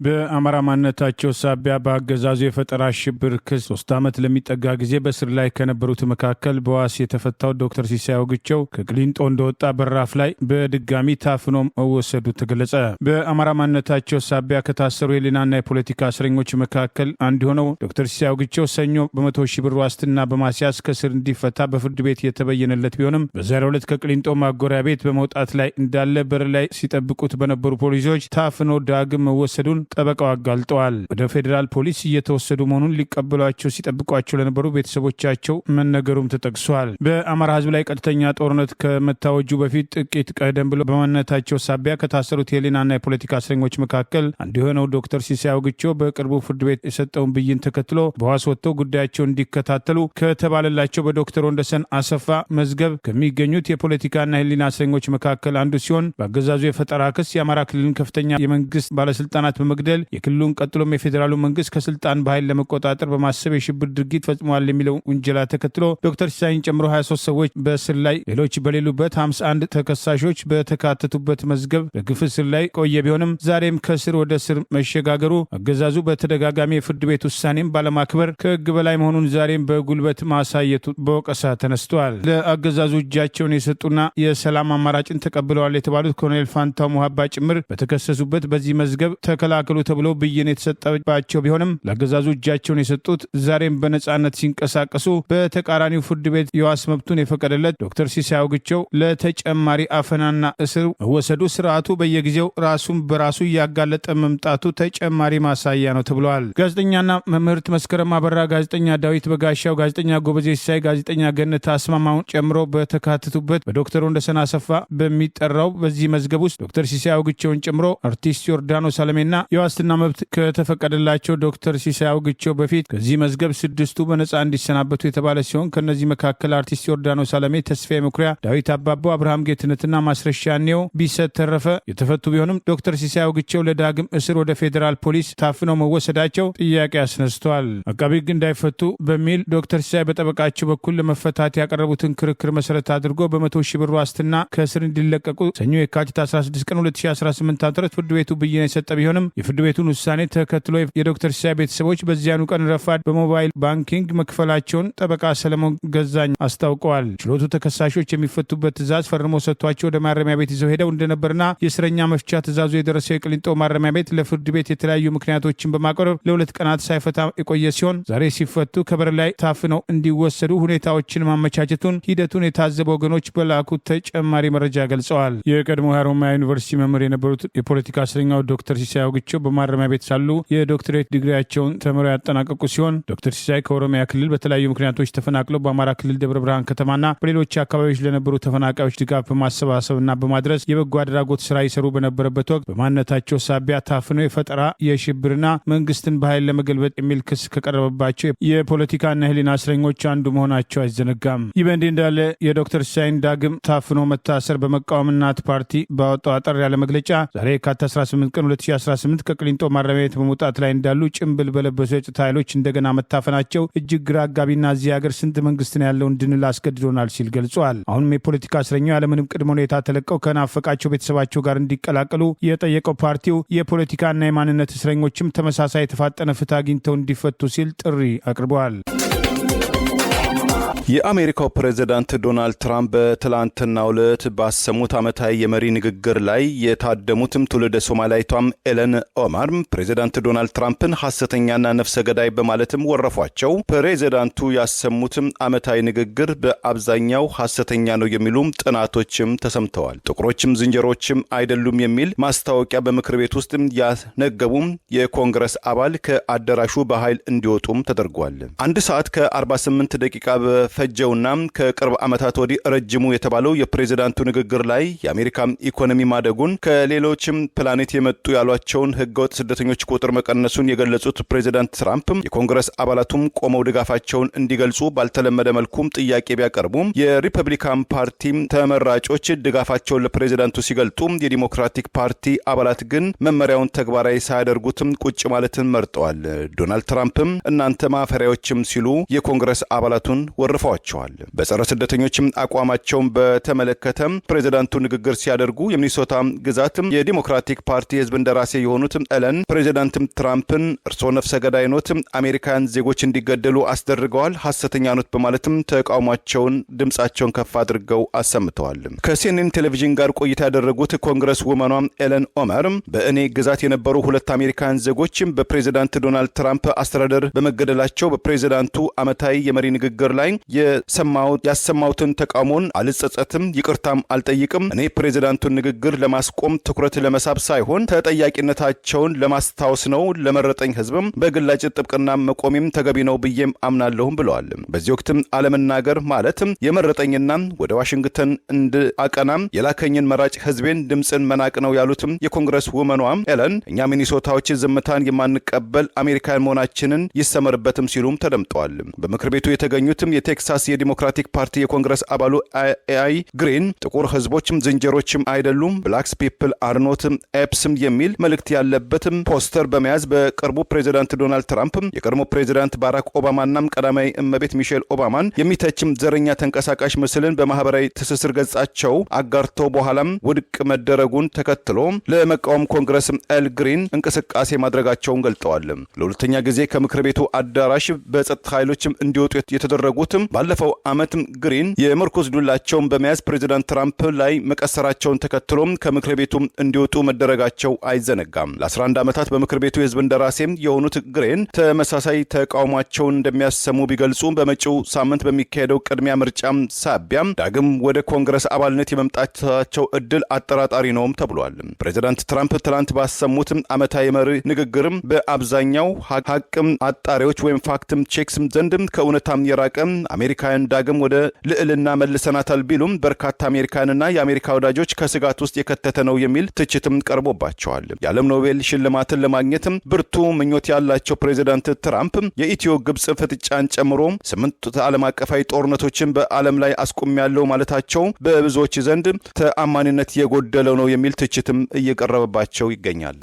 በአማራ ማንነታቸው ሳቢያ በአገዛዙ የፈጠራ ሽብር ክስ 3 ዓመት ለሚጠጋ ጊዜ በስር ላይ ከነበሩት መካከል በዋስ የተፈታው ዶክተር ሲሳይ አውግቸው ከቅሊንጦ እንደወጣ በራፍ ላይ በድጋሚ ታፍኖ መወሰዱ ተገለጸ። በአማራ ማንነታቸው ሳቢያ ከታሰሩ የህሊናና የፖለቲካ እስረኞች መካከል አንዱ የሆነው ዶክተር ሲሳይ አውግቸው ሰኞ በ100,000 ብር ዋስትና በማስያዝ ከስር እንዲፈታ በፍርድ ቤት የተበየነለት ቢሆንም በዛሬው ዕለት ከቅሊንጦ ማጎሪያ ቤት በመውጣት ላይ እንዳለ በር ላይ ሲጠብቁት በነበሩ ፖሊሶች ታፍኖ ዳግም መወሰዱን ጠበቃው አጋልጠዋል። ወደ ፌዴራል ፖሊስ እየተወሰዱ መሆኑን ሊቀበሏቸው ሲጠብቋቸው ለነበሩ ቤተሰቦቻቸው መነገሩም ተጠቅሷል። በአማራ ህዝብ ላይ ቀጥተኛ ጦርነት ከመታወጁ በፊት ጥቂት ቀደም ብሎ በማንነታቸው ሳቢያ ከታሰሩት የህሊናና የፖለቲካ እስረኞች መካከል አንዱ የሆነው ዶክተር ሲሳይ አውግቸው በቅርቡ ፍርድ ቤት የሰጠውን ብይን ተከትሎ በዋስ ወጥተው ጉዳያቸውን እንዲከታተሉ ከተባለላቸው በዶክተር ወንደሰን አሰፋ መዝገብ ከሚገኙት የፖለቲካና የህሊና እስረኞች መካከል አንዱ ሲሆን በአገዛዙ የፈጠራ ክስ የአማራ ክልልን ከፍተኛ የመንግስት ባለስልጣናት በመግደል የክልሉን ቀጥሎም የፌዴራሉ መንግስት ከስልጣን በኃይል ለመቆጣጠር በማሰብ የሽብር ድርጊት ፈጽመዋል የሚለው ውንጀላ ተከትሎ ዶክተር ሲሳይን ጨምሮ 23 ሰዎች በስር ላይ ሌሎች በሌሉበት 51 ተከሳሾች በተካተቱበት መዝገብ በግፍ እስር ላይ ቆየ ቢሆንም ዛሬም ከስር ወደ ስር መሸጋገሩ አገዛዙ በተደጋጋሚ የፍርድ ቤት ውሳኔም ባለማክበር ከህግ በላይ መሆኑን ዛሬም በጉልበት ማሳየቱ በወቀሳ ተነስቷል። ለአገዛዙ እጃቸውን የሰጡና የሰላም አማራጭን ተቀብለዋል የተባሉት ኮሎኔል ፋንታው ሙሀባ ጭምር በተከሰሱበት በዚህ መዝገብ ተከላከሉ ተብሎ ብይን የተሰጠባቸው ቢሆንም ለአገዛዙ እጃቸውን የሰጡት ዛሬም በነጻነት ሲንቀሳቀሱ በተቃራኒው ፍርድ ቤት የዋስ መብቱን የፈቀደለት ዶክተር ሲሳይ አውግቸው ለተጨማሪ አፈናና እስር መወሰዱ ስርዓቱ በየጊዜው ራሱን በራሱ እያጋለጠ መምጣቱ ተጨማሪ ማሳያ ነው ተብለዋል። ጋዜጠኛና መምህርት መስከረም አበራ፣ ጋዜጠኛ ዳዊት በጋሻው፣ ጋዜጠኛ ጎበዜ ሲሳይ፣ ጋዜጠኛ ገነት አስማማውን ጨምሮ በተካተቱበት በዶክተር ወንደሰን አሰፋ በሚጠራው በዚህ መዝገብ ውስጥ ዶክተር ሲሳይ አውግቸውን ጨምሮ አርቲስት ዮርዳኖስ አለሜና የዋስትና መብት ከተፈቀደላቸው ዶክተር ሲሳይ አውግቸው በፊት ከዚህ መዝገብ 6ቱ በነጻ እንዲሰናበቱ የተባለ ሲሆን ከነዚህ መካከል አርቲስት ዮርዳኖስ አለሜ፣ ተስፋዬ መኩሪያ፣ ዳዊት አባቦ፣ አብርሃም ጌትነትና ማስረሻ ኔው ቢሰጥ ተረፈ የተፈቱ ቢሆንም ዶክተር ሲሳይ አውግቸው ለዳግም እስር ወደ ፌዴራል ፖሊስ ታፍነው መወሰዳቸው ጥያቄ አስነስተዋል። አቃቤ ሕግ እንዳይፈቱ በሚል ዶክተር ሲሳይ በጠበቃቸው በኩል ለመፈታት ያቀረቡትን ክርክር መሰረት አድርጎ በ100,000 ብር ዋስትና ከእስር እንዲለቀቁ ሰኞ የካቲት 16 ቀን 2018 ዓ.ም ፍርድ ቤቱ ብይን የሰጠ ቢሆንም የፍርድ ቤቱን ውሳኔ ተከትሎ የዶክተር ሲሳይ ቤተሰቦች በዚያኑ ቀን ረፋድ በሞባይል ባንኪንግ መክፈላቸውን ጠበቃ ሰለሞን ገዛኝ አስታውቀዋል። ችሎቱ ተከሳሾች የሚፈቱበት ትዕዛዝ ፈርሞ ሰጥቷቸው ወደ ማረሚያ ቤት ይዘው ሄደው እንደነበርና የእስረኛ መፍቻ ትዕዛዙ የደረሰው የቅሊንጦ ማረሚያ ቤት ለፍርድ ቤት የተለያዩ ምክንያቶችን በማቅረብ ለ2 ቀናት ሳይፈታ የቆየ ሲሆን ዛሬ ሲፈቱ ከበር ላይ ታፍነው እንዲወሰዱ ሁኔታዎችን ማመቻቸቱን ሂደቱን የታዘቡ ወገኖች በላኩት ተጨማሪ መረጃ ገልጸዋል። የቀድሞ ሀሮማያ ዩኒቨርሲቲ መምህር የነበሩት የፖለቲካ እስረኛው ዶክተር ሲሳይ አውግቸው በማረሚያ ቤት ሳሉ የዶክትሬት ዲግሪያቸውን ተምረው ያጠናቀቁ ሲሆን ዶክተር ሲሳይ ከኦሮሚያ ክልል በተለያዩ ምክንያቶች ተፈናቅለው በአማራ ክልል ደብረ ብርሃን ከተማና በሌሎች አካባቢዎች ለነበሩ ተፈናቃዮች ድጋፍ በማሰባሰብና በማድረስ የበጎ አድራጎት ስራ ይሰሩ በነበረበት ወቅት በማንነታቸው ሳቢያ ታፍነው የፈጠራ የሽብርና መንግስትን በኃይል ለመገልበጥ የሚል ክስ ከቀረበባቸው የፖለቲካና የህሊና እስረኞች አንዱ መሆናቸው አይዘነጋም። ይህ በእንዲህ እንዳለ የዶክተር ሲሳይን ዳግም ታፍኖ መታሰር በመቃወም እናት ፓርቲ ባወጣው አጠር ያለ መግለጫ ዛሬ የካቲት 18 ቀን 2018 ከቅሊንጦ ማረሚያ ቤት በመውጣት ላይ እንዳሉ ጭንብል በለበሱ የጸጥታ ኃይሎች እንደገና መታፈናቸው እጅግ ግራ አጋቢና እዚህ ሀገር ስንት መንግስትን ያለው እንድንል አስገድዶናል ሲል ገልጿል። አሁንም የፖለቲካ እስረኛው ያለምንም ቅድመ ሁኔታ ተለቀው ከናፈቃቸው ቤተሰባቸው ጋር እንዲቀላቀሉ የጠየቀው ፓርቲው የፖለቲካና የማንነት እስረኞችም ተመሳሳይ የተፋጠነ ፍትህ አግኝተው እንዲፈቱ ሲል ጥሪ አቅርበዋል። የአሜሪካው ፕሬዝዳንት ዶናልድ ትራምፕ በትላንትናው ዕለት ባሰሙት ዓመታዊ የመሪ ንግግር ላይ የታደሙትም ትውልደ ሶማሊያዊቷም ኤለን ኦማር ፕሬዝዳንት ዶናልድ ትራምፕን ሐሰተኛና ነፍሰ ገዳይ በማለትም ወረፏቸው። ፕሬዝዳንቱ ያሰሙትም ዓመታዊ ንግግር በአብዛኛው ሐሰተኛ ነው የሚሉ ጥናቶችም ተሰምተዋል። ጥቁሮችም ዝንጀሮችም አይደሉም የሚል ማስታወቂያ በምክር ቤት ውስጥ ያስነገቡም የኮንግረስ አባል ከአዳራሹ በኃይል እንዲወጡም ተደርጓል። 1 ሰዓት ከ48 ደቂቃ ፈጀውና ከቅርብ ዓመታት ወዲህ ረጅሙ የተባለው የፕሬዝዳንቱ ንግግር ላይ የአሜሪካ ኢኮኖሚ ማደጉን ከሌሎችም ፕላኔት የመጡ ያሏቸውን ህገወጥ ስደተኞች ቁጥር መቀነሱን የገለጹት ፕሬዝዳንት ትራምፕ የኮንግረስ አባላቱም ቆመው ድጋፋቸውን እንዲገልጹ ባልተለመደ መልኩም ጥያቄ ቢያቀርቡም የሪፐብሊካን ፓርቲ ተመራጮች ድጋፋቸውን ለፕሬዝዳንቱ ሲገልጡ የዲሞክራቲክ ፓርቲ አባላት ግን መመሪያውን ተግባራዊ ሳያደርጉትም ቁጭ ማለትን መርጠዋል። ዶናልድ ትራምፕም እናንተ ማፈሪያዎችም ሲሉ የኮንግረስ አባላቱን ወርፈዋቸዋል። በጸረ ስደተኞችም አቋማቸውን በተመለከተ ፕሬዝዳንቱ ንግግር ሲያደርጉ የሚኒሶታ ግዛት የዲሞክራቲክ ፓርቲ ህዝብ እንደራሴ የሆኑት ኤለን ፕሬዝዳንት ትራምፕን እርስዎ ነፍሰ ገዳይ ኖት፣ አሜሪካን ዜጎች እንዲገደሉ አስደርገዋል፣ ሐሰተኛ ኖት በማለትም ተቃውሟቸውን ድምጻቸውን ከፍ አድርገው አሰምተዋል። ከሲኤንኤን ቴሌቪዥን ጋር ቆይታ ያደረጉት ኮንግረስ ውመኗ ኤለን ኦማር በእኔ ግዛት የነበሩ 2 አሜሪካን ዜጎች በፕሬዝዳንት ዶናልድ ትራምፕ አስተዳደር በመገደላቸው በፕሬዝዳንቱ ዓመታዊ የመሪ ንግግር ላይ ያሰማሁትን ተቃውሞን አልጸጸትም፣ ይቅርታም አልጠይቅም። እኔ ፕሬዝዳንቱን ንግግር ለማስቆም ትኩረት ለመሳብ ሳይሆን ተጠያቂነታቸውን ለማስታወስ ነው። ለመረጠኝ ህዝብም በግላጭ ጥብቅና መቆሚም ተገቢ ነው ብዬም አምናለሁም ብለዋል። በዚህ ወቅትም አለመናገር ማለት የመረጠኝና ወደ ዋሽንግተን እንድአቀናም የላከኝን መራጭ ህዝቤን ድምፅን መናቅ ነው ያሉትም የኮንግረስ ውመኗ ኤለን እኛ ሚኒሶታዎች ዝምታን የማንቀበል አሜሪካን መሆናችንን ይሰመርበትም ሲሉም ተደምጠዋል። በምክር ቤቱ የተገኙትም የቴክሳስ የዲሞክራቲክ ፓርቲ የኮንግረስ አባሉ ኤአይ ግሪን ጥቁር ህዝቦችም ዝንጀሮችም አይደሉም፣ ብላክስ ፒፕል አር ኖት ኤፕስም የሚል መልእክት ያለበትም ፖስተር በመያዝ በቅርቡ ፕሬዝዳንት ዶናልድ ትራምፕ የቀድሞ ፕሬዝዳንት ባራክ ኦባማናም ቀዳማዊ እመቤት ሚሼል ኦባማን የሚተችም ዘረኛ ተንቀሳቃሽ ምስልን በማህበራዊ ትስስር ገጻቸው አጋርተው በኋላም ውድቅ መደረጉን ተከትሎ ለመቃወም ኮንግረስ ኤል ግሪን እንቅስቃሴ ማድረጋቸውን ገልጠዋል። ለሁለተኛ ጊዜ ከምክር ቤቱ አዳራሽ በጸጥታ ኃይሎችም እንዲወጡ የተደረጉትም ባለፈው ዓመት ግሪን የምርኩዝ ዱላቸውን በመያዝ ፕሬዝዳንት ትራምፕ ላይ መቀሰራቸውን ተከትሎ ከምክር ቤቱ እንዲወጡ መደረጋቸው አይዘነጋም። ለ11 ዓመታት በምክር ቤቱ የህዝብ እንደራሴም የሆኑት ግሪን ተመሳሳይ ተቃውሟቸውን እንደሚያሰሙ ቢገልጹ በመጪው ሳምንት በሚካሄደው ቅድሚያ ምርጫም ሳቢያም ዳግም ወደ ኮንግረስ አባልነት የመምጣታቸው እድል አጠራጣሪ ነውም ተብሏል። ፕሬዝዳንት ትራምፕ ትላንት ባሰሙት ዓመታዊ መሪ ንግግርም በአብዛኛው ሀቅም አጣሪዎች ወይም ፋክትም ቼክስም ዘንድም ከእውነታም የራቀ አሜሪካን ዳግም ወደ ልዕልና መልሰናታል ቢሉም በርካታ አሜሪካንና የአሜሪካ ወዳጆች ከስጋት ውስጥ የከተተ ነው የሚል ትችትም ቀርቦባቸዋል። የዓለም ኖቤል ሽልማትን ለማግኘትም ብርቱ ምኞት ያላቸው ፕሬዝዳንት ትራምፕ የኢትዮ ግብጽ ፍጥጫን ጨምሮ 8 ዓለም አቀፋዊ ጦርነቶችን በዓለም ላይ አስቆሚያለሁ ማለታቸው በብዙዎች ዘንድ ተአማኒነት የጎደለው ነው የሚል ትችትም እየቀረበባቸው ይገኛል።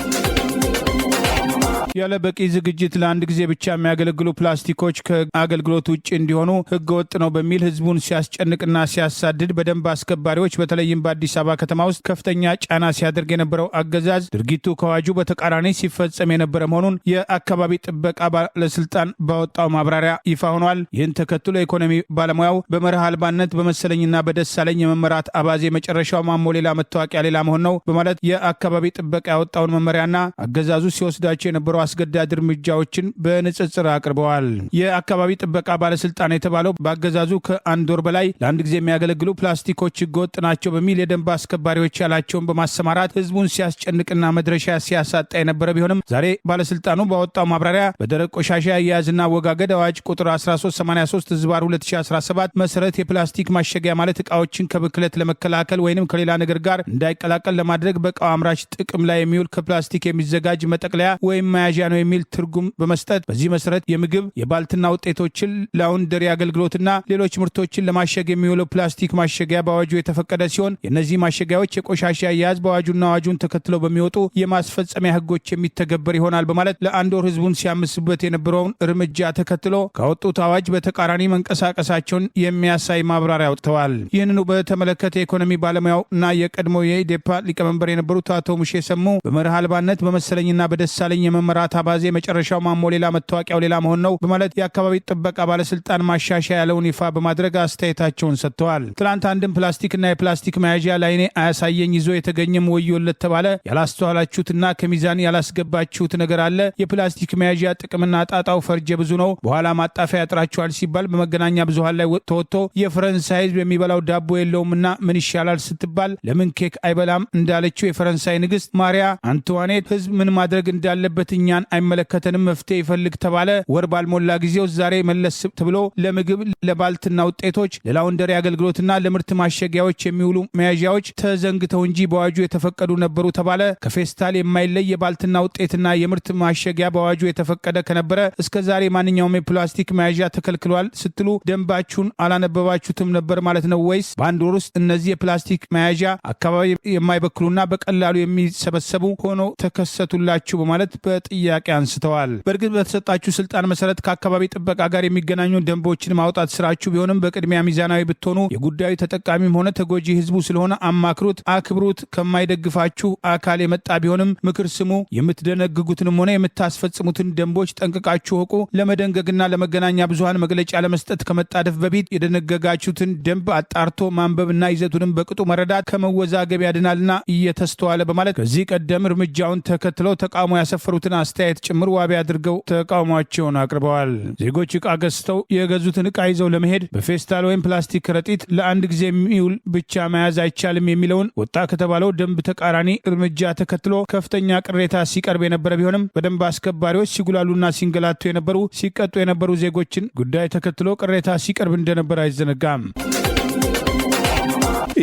ያለ በቂ ዝግጅት ለአንድ ጊዜ ብቻ የሚያገለግሉ ፕላስቲኮች ከአገልግሎት ውጭ እንዲሆኑ ህገወጥ ነው በሚል ህዝቡን ሲያስጨንቅና ሲያሳድድ በደንብ አስከባሪዎች በተለይም በአዲስ አበባ ከተማ ውስጥ ከፍተኛ ጫና ሲያደርግ የነበረው አገዛዝ ድርጊቱ ከአዋጁ በተቃራኒ ሲፈጸም የነበረ መሆኑን የአካባቢ ጥበቃ ባለስልጣን ባወጣው ማብራሪያ ይፋ ሆኗል። ይህን ተከትሎ የኢኮኖሚ ባለሙያው በመርህ አልባነት በመሰለኝና በደሳለኝ የመመራት አባዜ መጨረሻው ማሞ ሌላ መታወቂያ ሌላ መሆን ነው በማለት የአካባቢ ጥበቃ ያወጣውን መመሪያና አገዛዙ ሲወስዳቸው የነበሩ አስገዳጅ እርምጃዎችን በንጽጽር አቅርበዋል። የአካባቢ ጥበቃ ባለስልጣን የተባለው በአገዛዙ ከአንድ ወር በላይ ለአንድ ጊዜ የሚያገለግሉ ፕላስቲኮች ህገወጥ ናቸው በሚል የደንብ አስከባሪዎች ያላቸውን በማሰማራት ህዝቡን ሲያስጨንቅና መድረሻ ሲያሳጣ የነበረ ቢሆንም ዛሬ ባለስልጣኑ ባወጣው ማብራሪያ በደረቅ ቆሻሻ አያያዝና አወጋገድ አዋጅ ቁጥር 1383 ዝባር 2017 መሰረት የፕላስቲክ ማሸጊያ ማለት እቃዎችን ከብክለት ለመከላከል ወይንም ከሌላ ነገር ጋር እንዳይቀላቀል ለማድረግ በእቃው አምራች ጥቅም ላይ የሚውል ከፕላስቲክ የሚዘጋጅ መጠቅለያ ወይም መያዣ ነው የሚል ትርጉም በመስጠት በዚህ መሰረት የምግብ የባልትና ውጤቶችን ላውንደሪ አገልግሎትና ሌሎች ምርቶችን ለማሸግ የሚውለው ፕላስቲክ ማሸጊያ በአዋጁ የተፈቀደ ሲሆን የእነዚህ ማሸጊያዎች የቆሻሻ አያያዝ በአዋጁና አዋጁን ተከትለው በሚወጡ የማስፈጸሚያ ህጎች የሚተገበር ይሆናል በማለት ለአንድ ወር ህዝቡን ሲያምስበት የነበረውን እርምጃ ተከትሎ ካወጡት አዋጅ በተቃራኒ መንቀሳቀሳቸውን የሚያሳይ ማብራሪያ አውጥተዋል። ይህንኑ በተመለከተ የኢኮኖሚ ባለሙያው እና የቀድሞ የኢዴፓ ሊቀመንበር የነበሩት አቶ ሙሼ ሰሙ በመርህ አልባነት በመሰለኝና በደሳለኝ የመመራት አባዜ መጨረሻው ማሞ ሌላ መታወቂያው ሌላ መሆን ነው በማለት የአካባቢ ጥበቃ ባለስልጣን ማሻሻያ ያለውን ይፋ በማድረግ አስተያየታቸውን ሰጥተዋል። ትላንት አንድም ፕላስቲክና የፕላስቲክ መያዣ ላይኔ አያሳየኝ ይዞ የተገኘም ወዮለት ተባለ። ያላስተዋላችሁትና ከሚዛን ያላስገባችሁት ነገር አለ። የፕላስቲክ መያዣ ጥቅምና ጣጣው ፈርጀ ብዙ ነው። በኋላ ማጣፊያ ያጥራችኋል ሲባል በመገናኛ ብዙሃን ላይ ተወጥቶ የፈረንሳይ ህዝብ የሚበላው ዳቦ የለውምና ምን ይሻላል ስትባል ለምን ኬክ አይበላም እንዳለችው የፈረንሳይ ንግስት ማሪያ አንቱዋኔት ህዝብ ምን ማድረግ እንዳለበት እኛን አይመለከተንም መፍትሄ ይፈልግ ተባለ። ወር ባልሞላ ጊዜው ዛሬ መለስ ተብሎ ለምግብ ለባልትና ውጤቶች ለላውንደሪ አገልግሎትና ለምርት ማሸጊያዎች የሚውሉ መያዣዎች ተዘንግተው እንጂ በአዋጁ የተፈቀዱ ነበሩ ተባለ። ከፌስታል የማይለይ የባልትና ውጤትና የምርት ማሸጊያ በአዋጁ የተፈቀደ ከነበረ እስከ ዛሬ ማንኛውም የፕላስቲክ መያዣ ተከልክሏል ስትሉ ደንባችሁን አላነበባችሁትም ነበር ማለት ነው ወይስ በአንድ ወር ውስጥ እነዚህ የፕላስቲክ መያዣ አካባቢ የማይበክሉና በቀላሉ የሚሰበሰቡ ሆኖ ተከሰቱላችሁ በማለት በጥያቄ አንስተዋል። በእርግጥ በተሰጣችሁ ስልጣን መሰረት ከአካባቢ ጥበቃ ጋር የሚገናኙ ደንቦችን ማውጣት ስራችሁ ቢሆንም በቅድሚያ ሚዛናዊ ብትሆኑ የጉዳዩ ተጠቃሚም ሆነ ተጎጂ ህዝቡ ስለሆነ አማክሩት፣ አክብሩት። ከማይደግፋችሁ አካል የመጣ ቢሆንም ምክር ስሙ። የምትደነግጉትንም ሆነ የምታስፈጽሙትን ደንቦች ጠንቅቃችሁ እወቁ። ለመደንገግና ለመገናኛ ብዙሃን መግለጫ ለመስጠት ከመጣደፍ በፊት የደነገጋችሁትን ደንብ አጣርቶ ማንበብና ይዘቱንም በቅጡ መረዳት ከመወዛገብ ያድናልና እየተስተዋለ በማለት ከዚህ ቀደም እርምጃውን ተከትለው ተቃውሞ ያሰፈሩትን አስተያየት ጭምር ዋቢ አድርገው ተቃውሟቸውን አቅርበዋል። ዜጎች ዕቃ ገዝተው የገዙትን ዕቃ ይዘው ለመሄድ በፌስታል ወይም ፕላስቲክ ከረጢት ለአንድ ጊዜ የሚውል ብቻ መያዝ አይቻልም የሚለውን ወጣ ከተባለው ደንብ ተቃራኒ እርምጃ ተከትሎ ከፍተኛ ቅሬታ ሲቀርብ የነበረ ቢሆንም በደንብ አስከባሪዎች ሲጉላሉና ሲንገላቱ የነበሩ ሲቀጡ የነበሩ ዜጎችን ጉዳይ ተከትሎ ቅሬታ ሲቀርብ እንደነበር አይዘነጋም።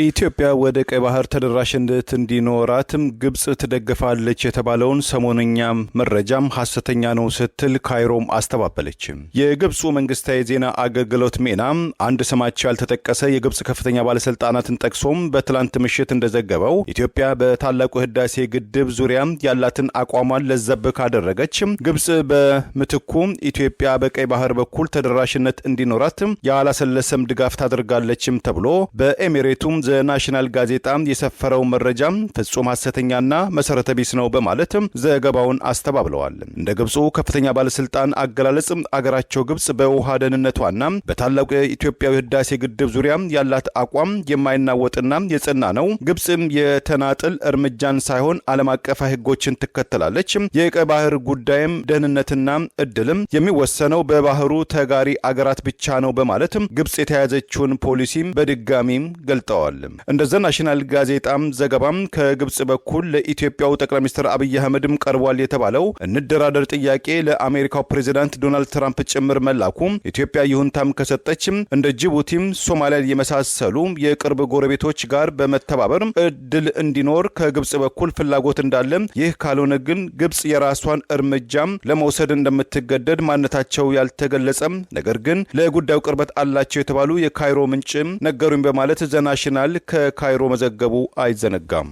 ኢትዮጵያ ወደ ቀይ ባህር ተደራሽነት እንዲኖራትም ግብጽ ትደግፋለች የተባለውን ሰሞነኛ መረጃም ሐሰተኛ ነው ስትል ካይሮም አስተባበለች። የግብፁ መንግስታዊ ዜና አገልግሎት ሜና አንድ ስማቸው ያልተጠቀሰ የግብጽ ከፍተኛ ባለስልጣናትን ጠቅሶም በትላንት ምሽት እንደዘገበው ኢትዮጵያ በታላቁ ህዳሴ ግድብ ዙሪያ ያላትን አቋሟን ለዘብ ካደረገች ግብጽ በምትኩ ኢትዮጵያ በቀይ ባህር በኩል ተደራሽነት እንዲኖራት ያላሰለሰም ድጋፍ ታደርጋለችም ተብሎ በኤሚሬቱም ዘናሽናል ጋዜጣ የሰፈረው መረጃ ፍጹም ሐሰተኛና መሰረተ ቢስ ነው በማለት ዘገባውን አስተባብለዋል። እንደ ግብፁ ከፍተኛ ባለስልጣን አገላለጽ አገራቸው ግብጽ በውሃ ደህንነቷና በታላቁ የኢትዮጵያዊ ህዳሴ ግድብ ዙሪያ ያላት አቋም የማይናወጥና የጸና ነው። ግብጽ የተናጥል እርምጃን ሳይሆን ዓለም አቀፍ ህጎችን ትከተላለች። የቀይ ባህር ጉዳይም ደህንነትና እድልም የሚወሰነው በባህሩ ተጋሪ አገራት ብቻ ነው በማለት ግብጽ የተያዘችውን ፖሊሲ በድጋሚ ገልጠዋል። እንደ ዘናሽናል ጋዜጣም ዘገባም ከግብጽ በኩል ለኢትዮጵያው ጠቅላይ ሚኒስትር አብይ አህመድም ቀርቧል የተባለው እንደራደር ጥያቄ ለአሜሪካው ፕሬዝዳንት ዶናልድ ትራምፕ ጭምር መላኩ ኢትዮጵያ ይሁንታም ከሰጠችም እንደ ጅቡቲም ሶማሊያ የመሳሰሉ የቅርብ ጎረቤቶች ጋር በመተባበር እድል እንዲኖር ከግብጽ በኩል ፍላጎት እንዳለ፣ ይህ ካልሆነ ግን ግብጽ የራሷን እርምጃም ለመውሰድ እንደምትገደድ ማንነታቸው ያልተገለጸም ነገር ግን ለጉዳዩ ቅርበት አላቸው የተባሉ የካይሮ ምንጭ ነገሩኝ በማለት ዘናሽናል ከካይሮ መዘገቡ አይዘነጋም።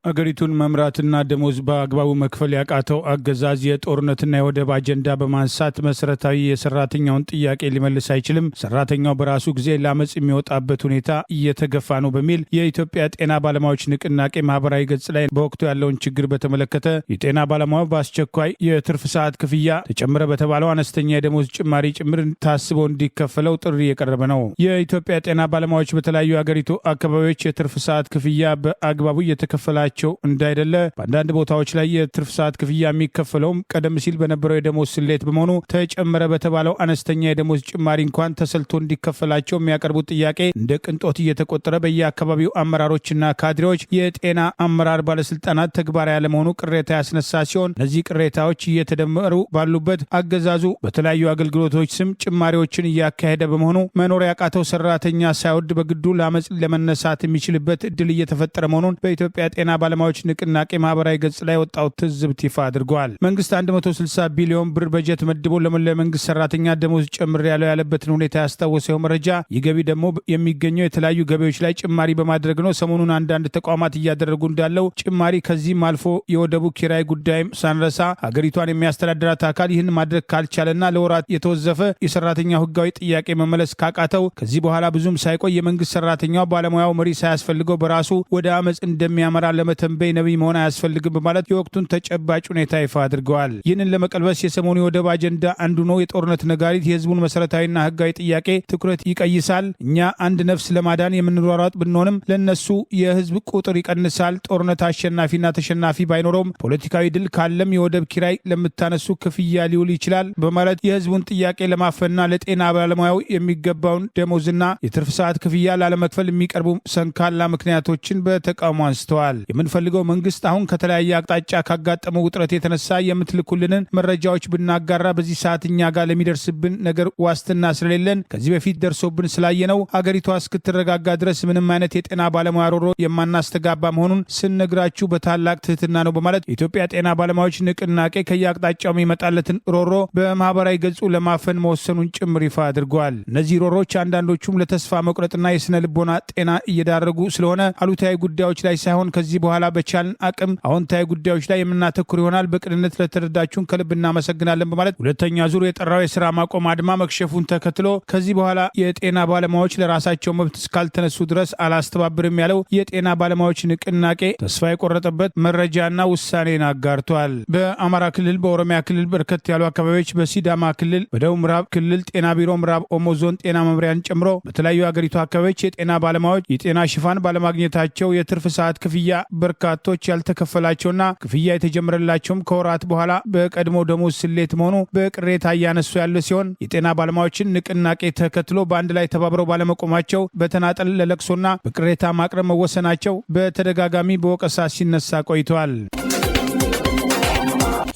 አገሪቱን መምራትና ደሞዝ በአግባቡ መክፈል ያቃተው አገዛዝ የጦርነትና የወደብ አጀንዳ በማንሳት መሰረታዊ የሰራተኛውን ጥያቄ ሊመልስ አይችልም፣ ሰራተኛው በራሱ ጊዜ ለአመፅ የሚወጣበት ሁኔታ እየተገፋ ነው በሚል የኢትዮጵያ ጤና ባለሙያዎች ንቅናቄ ማህበራዊ ገጽ ላይ በወቅቱ ያለውን ችግር በተመለከተ የጤና ባለሙያው በአስቸኳይ የትርፍ ሰዓት ክፍያ ተጨመረ በተባለው አነስተኛ የደሞዝ ጭማሪ ጭምር ታስቦ እንዲከፈለው ጥሪ የቀረበ ነው። የኢትዮጵያ ጤና ባለሙያዎች በተለያዩ የአገሪቱ አካባቢዎች የትርፍ ሰዓት ክፍያ በአግባቡ እየተከፈላቸው እንዳይደለ፣ በአንዳንድ ቦታዎች ላይ የትርፍ ሰዓት ክፍያ የሚከፈለውም ቀደም ሲል በነበረው የደሞዝ ስሌት በመሆኑ ተጨመረ በተባለው አነስተኛ የደሞዝ ጭማሪ እንኳን ተሰልቶ እንዲከፈላቸው የሚያቀርቡት ጥያቄ እንደ ቅንጦት እየተቆጠረ በየአካባቢው አመራሮችና ካድሬዎች የጤና አመራር ባለስልጣናት ተግባራዊ ያለመሆኑ ቅሬታ ያስነሳ ሲሆን እነዚህ ቅሬታዎች እየተደመሩ ባሉበት አገዛዙ በተለያዩ አገልግሎቶች ስም ጭማሪዎችን እያካሄደ በመሆኑ መኖር ያቃተው ሰራተኛ ሳይወድ በግዱ ለአመፅ ለመነሳት የሚችልበት እድል እየተፈጠረ መሆኑን በኢትዮጵያ ጤና ባለሙያዎች ንቅናቄ ማህበራዊ ገጽ ላይ ወጣው ትዝብት ይፋ አድርገዋል። መንግስት 160 ቢሊዮን ብር በጀት መድቦ ለመላ መንግስት ሰራተኛ ደሞዝ ጨምር ያለበትን ሁኔታ ያስታወሰው መረጃ ይህ ገቢ ደግሞ የሚገኘው የተለያዩ ገቢዎች ላይ ጭማሪ በማድረግ ነው። ሰሞኑን አንዳንድ ተቋማት እያደረጉ እንዳለው ጭማሪ ከዚህም አልፎ የወደቡ ኪራይ ጉዳይም ሳንረሳ ሀገሪቷን የሚያስተዳድራት አካል ይህን ማድረግ ካልቻለና ለወራት የተወዘፈ የሰራተኛው ህጋዊ ጥያቄ መመለስ ካቃተው ከዚህ በኋላ ብዙም ሳይቆይ የመንግስት ሰራተኛው ባለሙያው መሪ ሳያስፈልገው በራሱ ወደ አመፅ እንደሚያመራ ለመተንበይ ነቢይ መሆን አያስፈልግም በማለት የወቅቱን ተጨባጭ ሁኔታ ይፋ አድርገዋል። ይህንን ለመቀልበስ የሰሞኑ የወደብ አጀንዳ አንዱ ነው። የጦርነት ነጋሪት የህዝቡን መሰረታዊና ህጋዊ ጥያቄ ትኩረት ይቀይሳል። እኛ አንድ ነፍስ ለማዳን የምንሯሯጥ ብንሆንም ለነሱ የህዝብ ቁጥር ይቀንሳል። ጦርነት አሸናፊና ተሸናፊ ባይኖረውም ፖለቲካዊ ድል ካለም የወደብ ኪራይ ለምታነሱ ክፍያ ሊውል ይችላል በማለት የህዝቡን ጥያቄ ለማፈንና ለጤና ባለሙያው የሚገባውን ደሞዝና የትርፍ ሰዓት ክፍያ ላለመክፈል የሚቀርቡ ሰንካላ ምክንያቶችን በተቃውሞ አንስተዋል። የምንፈልገው መንግስት አሁን ከተለያየ አቅጣጫ ካጋጠመው ውጥረት የተነሳ የምትልኩልንን መረጃዎች ብናጋራ በዚህ ሰዓት እኛ ጋር ለሚደርስብን ነገር ዋስትና ስለሌለን ከዚህ በፊት ደርሶብን ስላየነው አገሪቷ እስክትረጋጋ ድረስ ምንም አይነት የጤና ባለሙያ ሮሮ የማናስተጋባ መሆኑን ስንነግራችሁ በታላቅ ትህትና ነው በማለት የኢትዮጵያ ጤና ባለሙያዎች ንቅናቄ ከየአቅጣጫው የሚመጣለትን ሮሮ በማህበራዊ ገጹ ለማፈን መወሰኑን ጭምር ይፋ አድርገዋል። እነዚህ ሮሮች አንዳንዶቹም ለተስፋ መቁረጥና የስነ ልቦና ጤና እየዳረጉ ስለሆነ አሉታዊ ጉዳዮች ላይ ሳይሆን ከዚህ በኋላ በቻልን አቅም አዎንታዊ ጉዳዮች ላይ የምናተኩር ይሆናል። በቅንነት ለተረዳችሁን ከልብ እናመሰግናለን በማለት ሁለተኛ ዙር የጠራው የስራ ማቆም አድማ መክሸፉን ተከትሎ ከዚህ በኋላ የጤና ባለሙያዎች ለራሳቸው መብት እስካልተነሱ ድረስ አላስተባብርም ያለው የጤና ባለሙያዎች ንቅናቄ ተስፋ የቆረጠበት መረጃና ውሳኔን አጋርቷል። በአማራ ክልል፣ በኦሮሚያ ክልል በርከት ያሉ አካባቢዎች፣ በሲዳማ ክልል፣ በደቡብ ምዕራብ ክልል ጤና ቢሮ ምዕራብ ኦሞ ዞን ጤና መምሪያን ጨምሮ በተለያዩ የአገሪቱ አካባቢዎች የጤና ባለሙያዎች የጤና ሽፋን ባለማግኘታቸው የትርፍ ሰዓት ክፍያ በርካቶች ያልተከፈላቸውና ክፍያ የተጀመረላቸውም ከወራት በኋላ በቀድሞ ደሞዝ ስሌት መሆኑ በቅሬታ እያነሱ ያለ ሲሆን የጤና ባለሙያዎችን ንቅናቄ ተከትሎ በአንድ ላይ ተባብረው ባለመቆማቸው በተናጠል ለለቅሶና በቅሬታ ማቅረብ መወሰናቸው በተደጋጋሚ በወቀሳ ሲነሳ ቆይተዋል።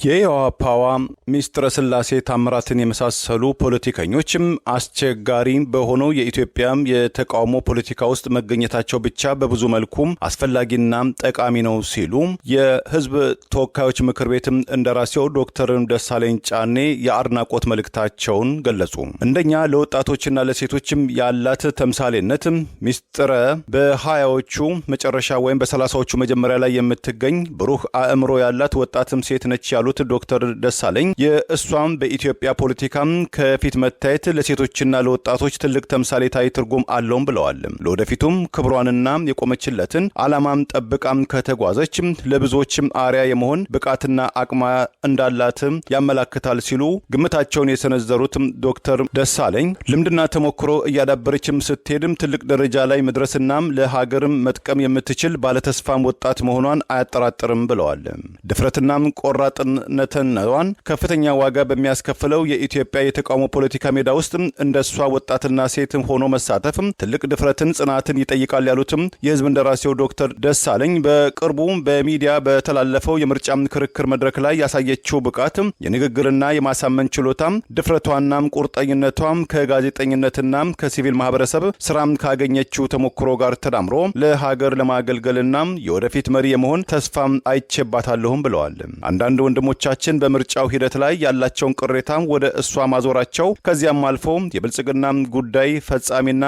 የኢህአፓዋ ሚስጥረ ስላሴ ታምራትን የመሳሰሉ ፖለቲከኞችም አስቸጋሪ በሆነው የኢትዮጵያ የተቃውሞ ፖለቲካ ውስጥ መገኘታቸው ብቻ በብዙ መልኩም አስፈላጊና ጠቃሚ ነው ሲሉ የህዝብ ተወካዮች ምክር ቤትም እንደራሴው ዶክተር ደሳለኝ ጫኔ የአድናቆት መልእክታቸውን ገለጹ። እንደኛ ለወጣቶችና ለሴቶችም ያላት ተምሳሌነት ሚስጥረ በ20ዎቹ መጨረሻ ወይም በ30ዎቹ መጀመሪያ ላይ የምትገኝ ብሩህ አእምሮ ያላት ወጣትም ሴት ነች ያሉት ዶክተር ደሳለኝ የእሷም በኢትዮጵያ ፖለቲካም ከፊት መታየት ለሴቶችና ለወጣቶች ትልቅ ተምሳሌታዊ ትርጉም አለውም ብለዋል። ለወደፊቱም ክብሯንና የቆመችለትን ዓላማም ጠብቃም ከተጓዘች ለብዙዎችም አርያ የመሆን ብቃትና አቅማ እንዳላት ያመላክታል ሲሉ ግምታቸውን የሰነዘሩት ዶክተር ደሳለኝ ልምድና ተሞክሮ እያዳበረችም ስትሄድም ትልቅ ደረጃ ላይ መድረስናም ለሀገርም መጥቀም የምትችል ባለተስፋም ወጣት መሆኗን አያጠራጥርም ብለዋል። ድፍረትናም ቆራጥነቷን ከፍተኛ ዋጋ በሚያስከፍለው የኢትዮጵያ የተቃውሞ ፖለቲካ ሜዳ ውስጥ እንደሷ ወጣትና ሴት ሆኖ መሳተፍ ትልቅ ድፍረትን፣ ጽናትን ይጠይቃል ያሉትም የህዝብ እንደራሴው ዶክተር ደሳለኝ በቅርቡ በሚዲያ በተላለፈው የምርጫ ክርክር መድረክ ላይ ያሳየችው ብቃት፣ የንግግርና የማሳመን ችሎታ፣ ድፍረቷናም ቁርጠኝነቷም ከጋዜጠኝነትና ከሲቪል ማህበረሰብ ስራም ካገኘችው ተሞክሮ ጋር ተዳምሮ ለሀገር ለማገልገልና የወደፊት መሪ የመሆን ተስፋም አይቼባታለሁም ብለዋል። አንዳንድ ወንድሞች ወንድሞቻችን በምርጫው ሂደት ላይ ያላቸውን ቅሬታ ወደ እሷ ማዞራቸው ከዚያም አልፎ የብልጽግና ጉዳይ ፈጻሚና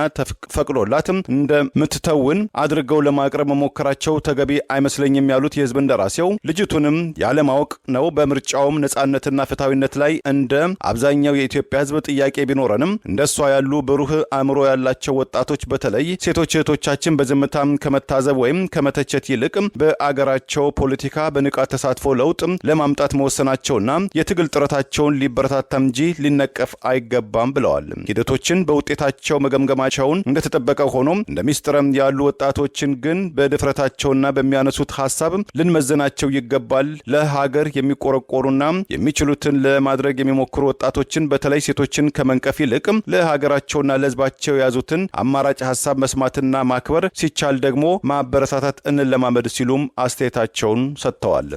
ፈቅዶላት እንደምትተውን አድርገው ለማቅረብ መሞከራቸው ተገቢ አይመስለኝም ያሉት የህዝብ እንደራሴው ልጅቱንም ያለማወቅ ነው በምርጫውም ነጻነትና ፍትሃዊነት ላይ እንደ አብዛኛው የኢትዮጵያ ህዝብ ጥያቄ ቢኖርንም እንደሷ ያሉ ብሩህ አእምሮ ያላቸው ወጣቶች በተለይ ሴቶች እህቶቻችን በዝምታም ከመታዘብ ወይም ከመተቸት ይልቅ በአገራቸው ፖለቲካ በንቃት ተሳትፎ ለውጥ ለማምጣት መወሰናቸውና የትግል ጥረታቸውን ሊበረታታ እንጂ ሊነቀፍ አይገባም ብለዋል። ሂደቶችን በውጤታቸው መገምገማቸውን እንደተጠበቀ ሆኖ እንደ ሚስጥረም ያሉ ወጣቶችን ግን በድፍረታቸውና በሚያነሱት ሐሳብ ልንመዘናቸው ይገባል። ለሀገር የሚቆረቆሩና የሚችሉትን ለማድረግ የሚሞክሩ ወጣቶችን በተለይ ሴቶችን ከመንቀፍ ይልቅ ለሀገራቸውና ለህዝባቸው የያዙትን አማራጭ ሐሳብ መስማትና ማክበር ሲቻል ደግሞ ማበረታታት እንለማመድ ሲሉም አስተያየታቸውን ሰጥተዋል።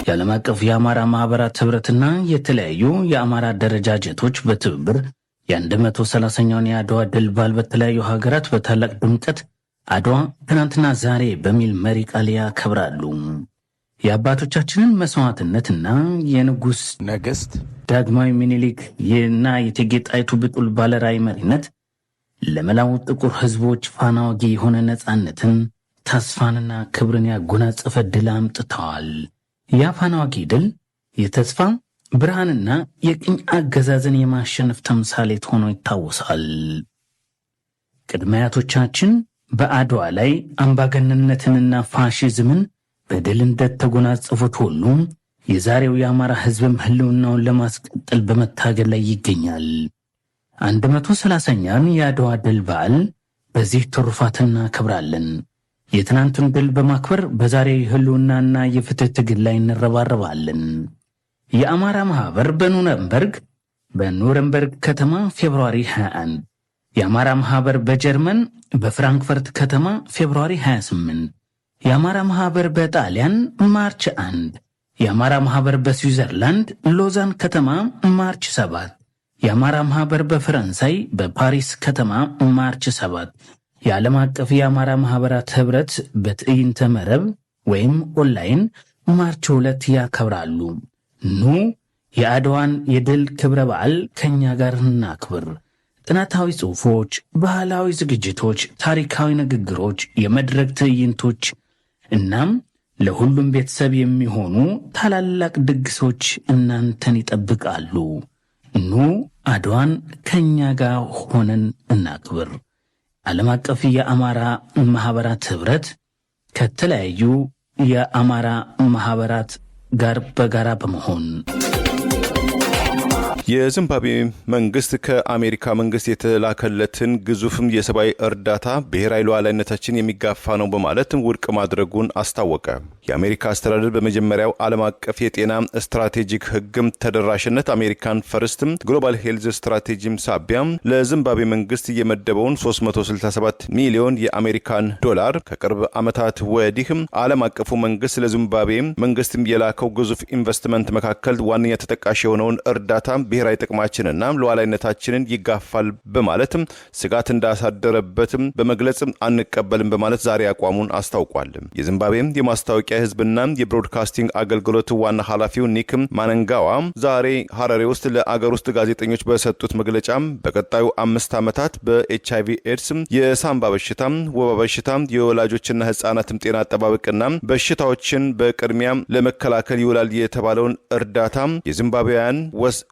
የዓለም አቀፍ የአማራ ማህበራት ህብረትና የተለያዩ የአማራ አደረጃጀቶች በትብብር የ130ኛውን የአድዋ ድል በዓል በተለያዩ ሀገራት በታላቅ ድምቀት አድዋ ትናንትና ዛሬ በሚል መሪ ቃል ያከብራሉ። የአባቶቻችንን መስዋዕትነትና የንጉሥ ነገሥት ዳግማዊ ምኒልክ እና የእቴጌ ጣይቱ ብጡል ባለራዕይ መሪነት ለመላው ጥቁር ህዝቦች ፋና ወጊ የሆነ ነጻነትን፣ ተስፋንና ክብርን ያጎናጸፈ ድል አምጥተዋል። ያ ፋና ወጊ ድል የተስፋ ብርሃንና የቅኝ አገዛዝን የማሸነፍ ተምሳሌት ሆኖ ይታወሳል። ቅድመ አያቶቻችን በአድዋ ላይ አምባገነንነትንና ፋሺዝምን በድል እንደተጎናጸፉት ሁሉ የዛሬው የአማራ ህዝብም ህልውናውን ለማስቀጠል በመታገል ላይ ይገኛል። 130ኛን የአድዋ ድል በዓል በዚህ ትሩፋት እናከብራለን። የትናንቱን ድል በማክበር በዛሬ ህልውናና የፍትህ ትግል ላይ እንረባረባለን። የአማራ ማህበር በኑረምበርግ ከተማ ፌብሩዋሪ 21፣ የአማራ ማህበር በጀርመን በፍራንክፈርት ከተማ ፌብሩዋሪ 28፣ የአማራ ማህበር በጣሊያን ማርች 1፣ የአማራ ማህበር በስዊዘርላንድ ሎዛን ከተማ ማርች 7፣ የአማራ ማህበር በፈረንሳይ በፓሪስ ከተማ ማርች 7፣ የዓለም አቀፍ የአማራ ማህበራት ህብረት በትዕይንተ መረብ ወይም ኦንላይን ማርች 2 ያከብራሉ። ኑ የአድዋን የድል ክብረ በዓል ከኛ ጋር እናክብር። ጥናታዊ ጽሑፎች፣ ባህላዊ ዝግጅቶች፣ ታሪካዊ ንግግሮች፣ የመድረክ ትዕይንቶች እናም ለሁሉም ቤተሰብ የሚሆኑ ታላላቅ ድግሶች እናንተን ይጠብቃሉ። ኑ አድዋን ከኛ ጋር ሆነን እናክብር። ዓለም አቀፍ የአማራ ማህበራት ህብረት ከተለያዩ የአማራ ማህበራት ጋር በጋራ በመሆን የዚምባብዌ መንግስት ከአሜሪካ መንግስት የተላከለትን ግዙፍም የሰብአዊ እርዳታ ብሔራዊ ሉዓላዊነታችን የሚጋፋ ነው በማለት ውድቅ ማድረጉን አስታወቀ። የአሜሪካ አስተዳደር በመጀመሪያው ዓለም አቀፍ የጤና ስትራቴጂክ ህግም ተደራሽነት አሜሪካን ፈርስት ግሎባል ሄልዝ ስትራቴጂም ሳቢያ ለዚምባብዌ መንግስት የመደበውን 367 ሚሊዮን የአሜሪካን ዶላር ከቅርብ ዓመታት ወዲህም ዓለም አቀፉ መንግስት ለዚምባብዌ መንግስትም የላከው ግዙፍ ኢንቨስትመንት መካከል ዋነኛ ተጠቃሽ የሆነውን እርዳታ ብሔራዊ ጥቅማችንና ሉዓላዊነታችንን ይጋፋል በማለት ስጋት እንዳሳደረበትም በመግለጽ አንቀበልም በማለት ዛሬ አቋሙን አስታውቋል። የዚምባብዌ የማስታወቂያ ህዝብና የብሮድካስቲንግ አገልግሎት ዋና ኃላፊው ኒክ ማነንጋዋ ዛሬ ሐራሬ ውስጥ ለአገር ውስጥ ጋዜጠኞች በሰጡት መግለጫ በቀጣዩ 5 ዓመታት በኤችአይቪ ኤድስ፣ የሳምባ በሽታ፣ ወባ በሽታ፣ የወላጆችና ህፃናትም ጤና አጠባበቅና በሽታዎችን በቅድሚያ ለመከላከል ይውላል የተባለውን እርዳታ የዚምባብዌያን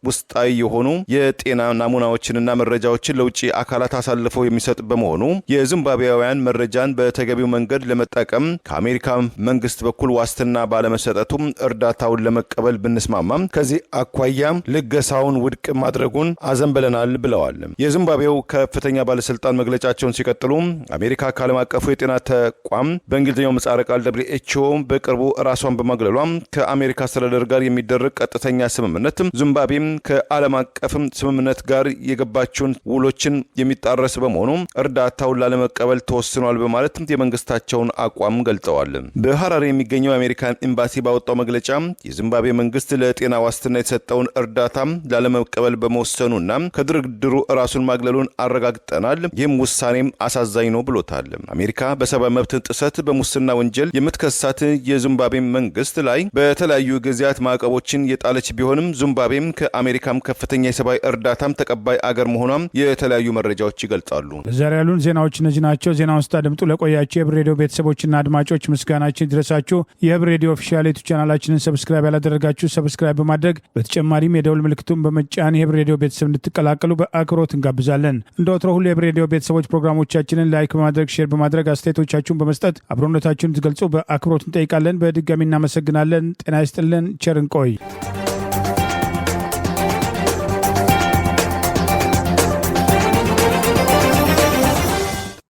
ውስጣዊ የሆኑ የጤና ናሙናዎችንና መረጃዎችን ለውጭ አካላት አሳልፈው የሚሰጥ በመሆኑ የዚምባብዌያውያን መረጃን በተገቢው መንገድ ለመጠቀም ከአሜሪካ መንግስት በኩል ዋስትና ባለመሰጠቱ እርዳታውን ለመቀበል ብንስማማም ከዚህ አኳያ ልገሳውን ውድቅ ማድረጉን አዘንብለናል ብለዋል። የዚምባብዌው ከፍተኛ ባለስልጣን መግለጫቸውን ሲቀጥሉ አሜሪካ ከዓለም አቀፉ የጤና ተቋም በእንግሊዝኛው ምህጻረ ቃል WHO በቅርቡ ራሷን በማግለሏ ከአሜሪካ አስተዳደር ጋር የሚደረግ ቀጥተኛ ስምምነት ዚምባብዌ ከዓለም አቀፍም ስምምነት ጋር የገባቸውን ውሎችን የሚጣረስ በመሆኑ እርዳታውን ላለመቀበል ተወስኗል በማለት የመንግስታቸውን አቋም ገልጸዋል። በሐራሬ የሚገኘው የአሜሪካን ኤምባሲ ባወጣው መግለጫ የዚምባብዌ መንግስት ለጤና ዋስትና የተሰጠውን እርዳታ ላለመቀበል በመወሰኑና ከድርድሩ ራሱን ማግለሉን አረጋግጠናል። ይህም ውሳኔም አሳዛኝ ነው ብሎታል። አሜሪካ በሰብአዊ መብት ጥሰት በሙስና ወንጀል የምትከሳት የዚምባብዌ መንግስት ላይ በተለያዩ ጊዜያት ማዕቀቦችን የጣለች ቢሆንም ዚምባብዌም ከአሜሪካም ከፍተኛ የሰብአዊ እርዳታም ተቀባይ አገር መሆኗም የተለያዩ መረጃዎች ይገልጻሉ። ዛሬ ያሉን ዜናዎች እነዚህ ናቸው። ዜናውን ስታደምጡ ለቆያችሁ የህብር ሬዲዮ ቤተሰቦችና አድማጮች ምስጋናችን ይድረሳችሁ። የህብር ሬዲዮ ኦፊሻል ዩቲዩብ ቻናላችንን ሰብስክራይብ ያላደረጋችሁ ሰብስክራይብ በማድረግ በተጨማሪም የደውል ምልክቱን በመጫን የህብር ሬዲዮ ቤተሰብ እንድትቀላቀሉ በአክብሮት እንጋብዛለን። እንደ ወትሮ ሁሉ የህብር ሬዲዮ ቤተሰቦች ፕሮግራሞቻችንን ላይክ በማድረግ ሼር በማድረግ አስተያየቶቻችሁን በመስጠት አብሮነታችሁን ትገልጹ በአክብሮት እንጠይቃለን። በድጋሚ እናመሰግናለን። ጤና ይስጥልን። ቸር እንቆይ።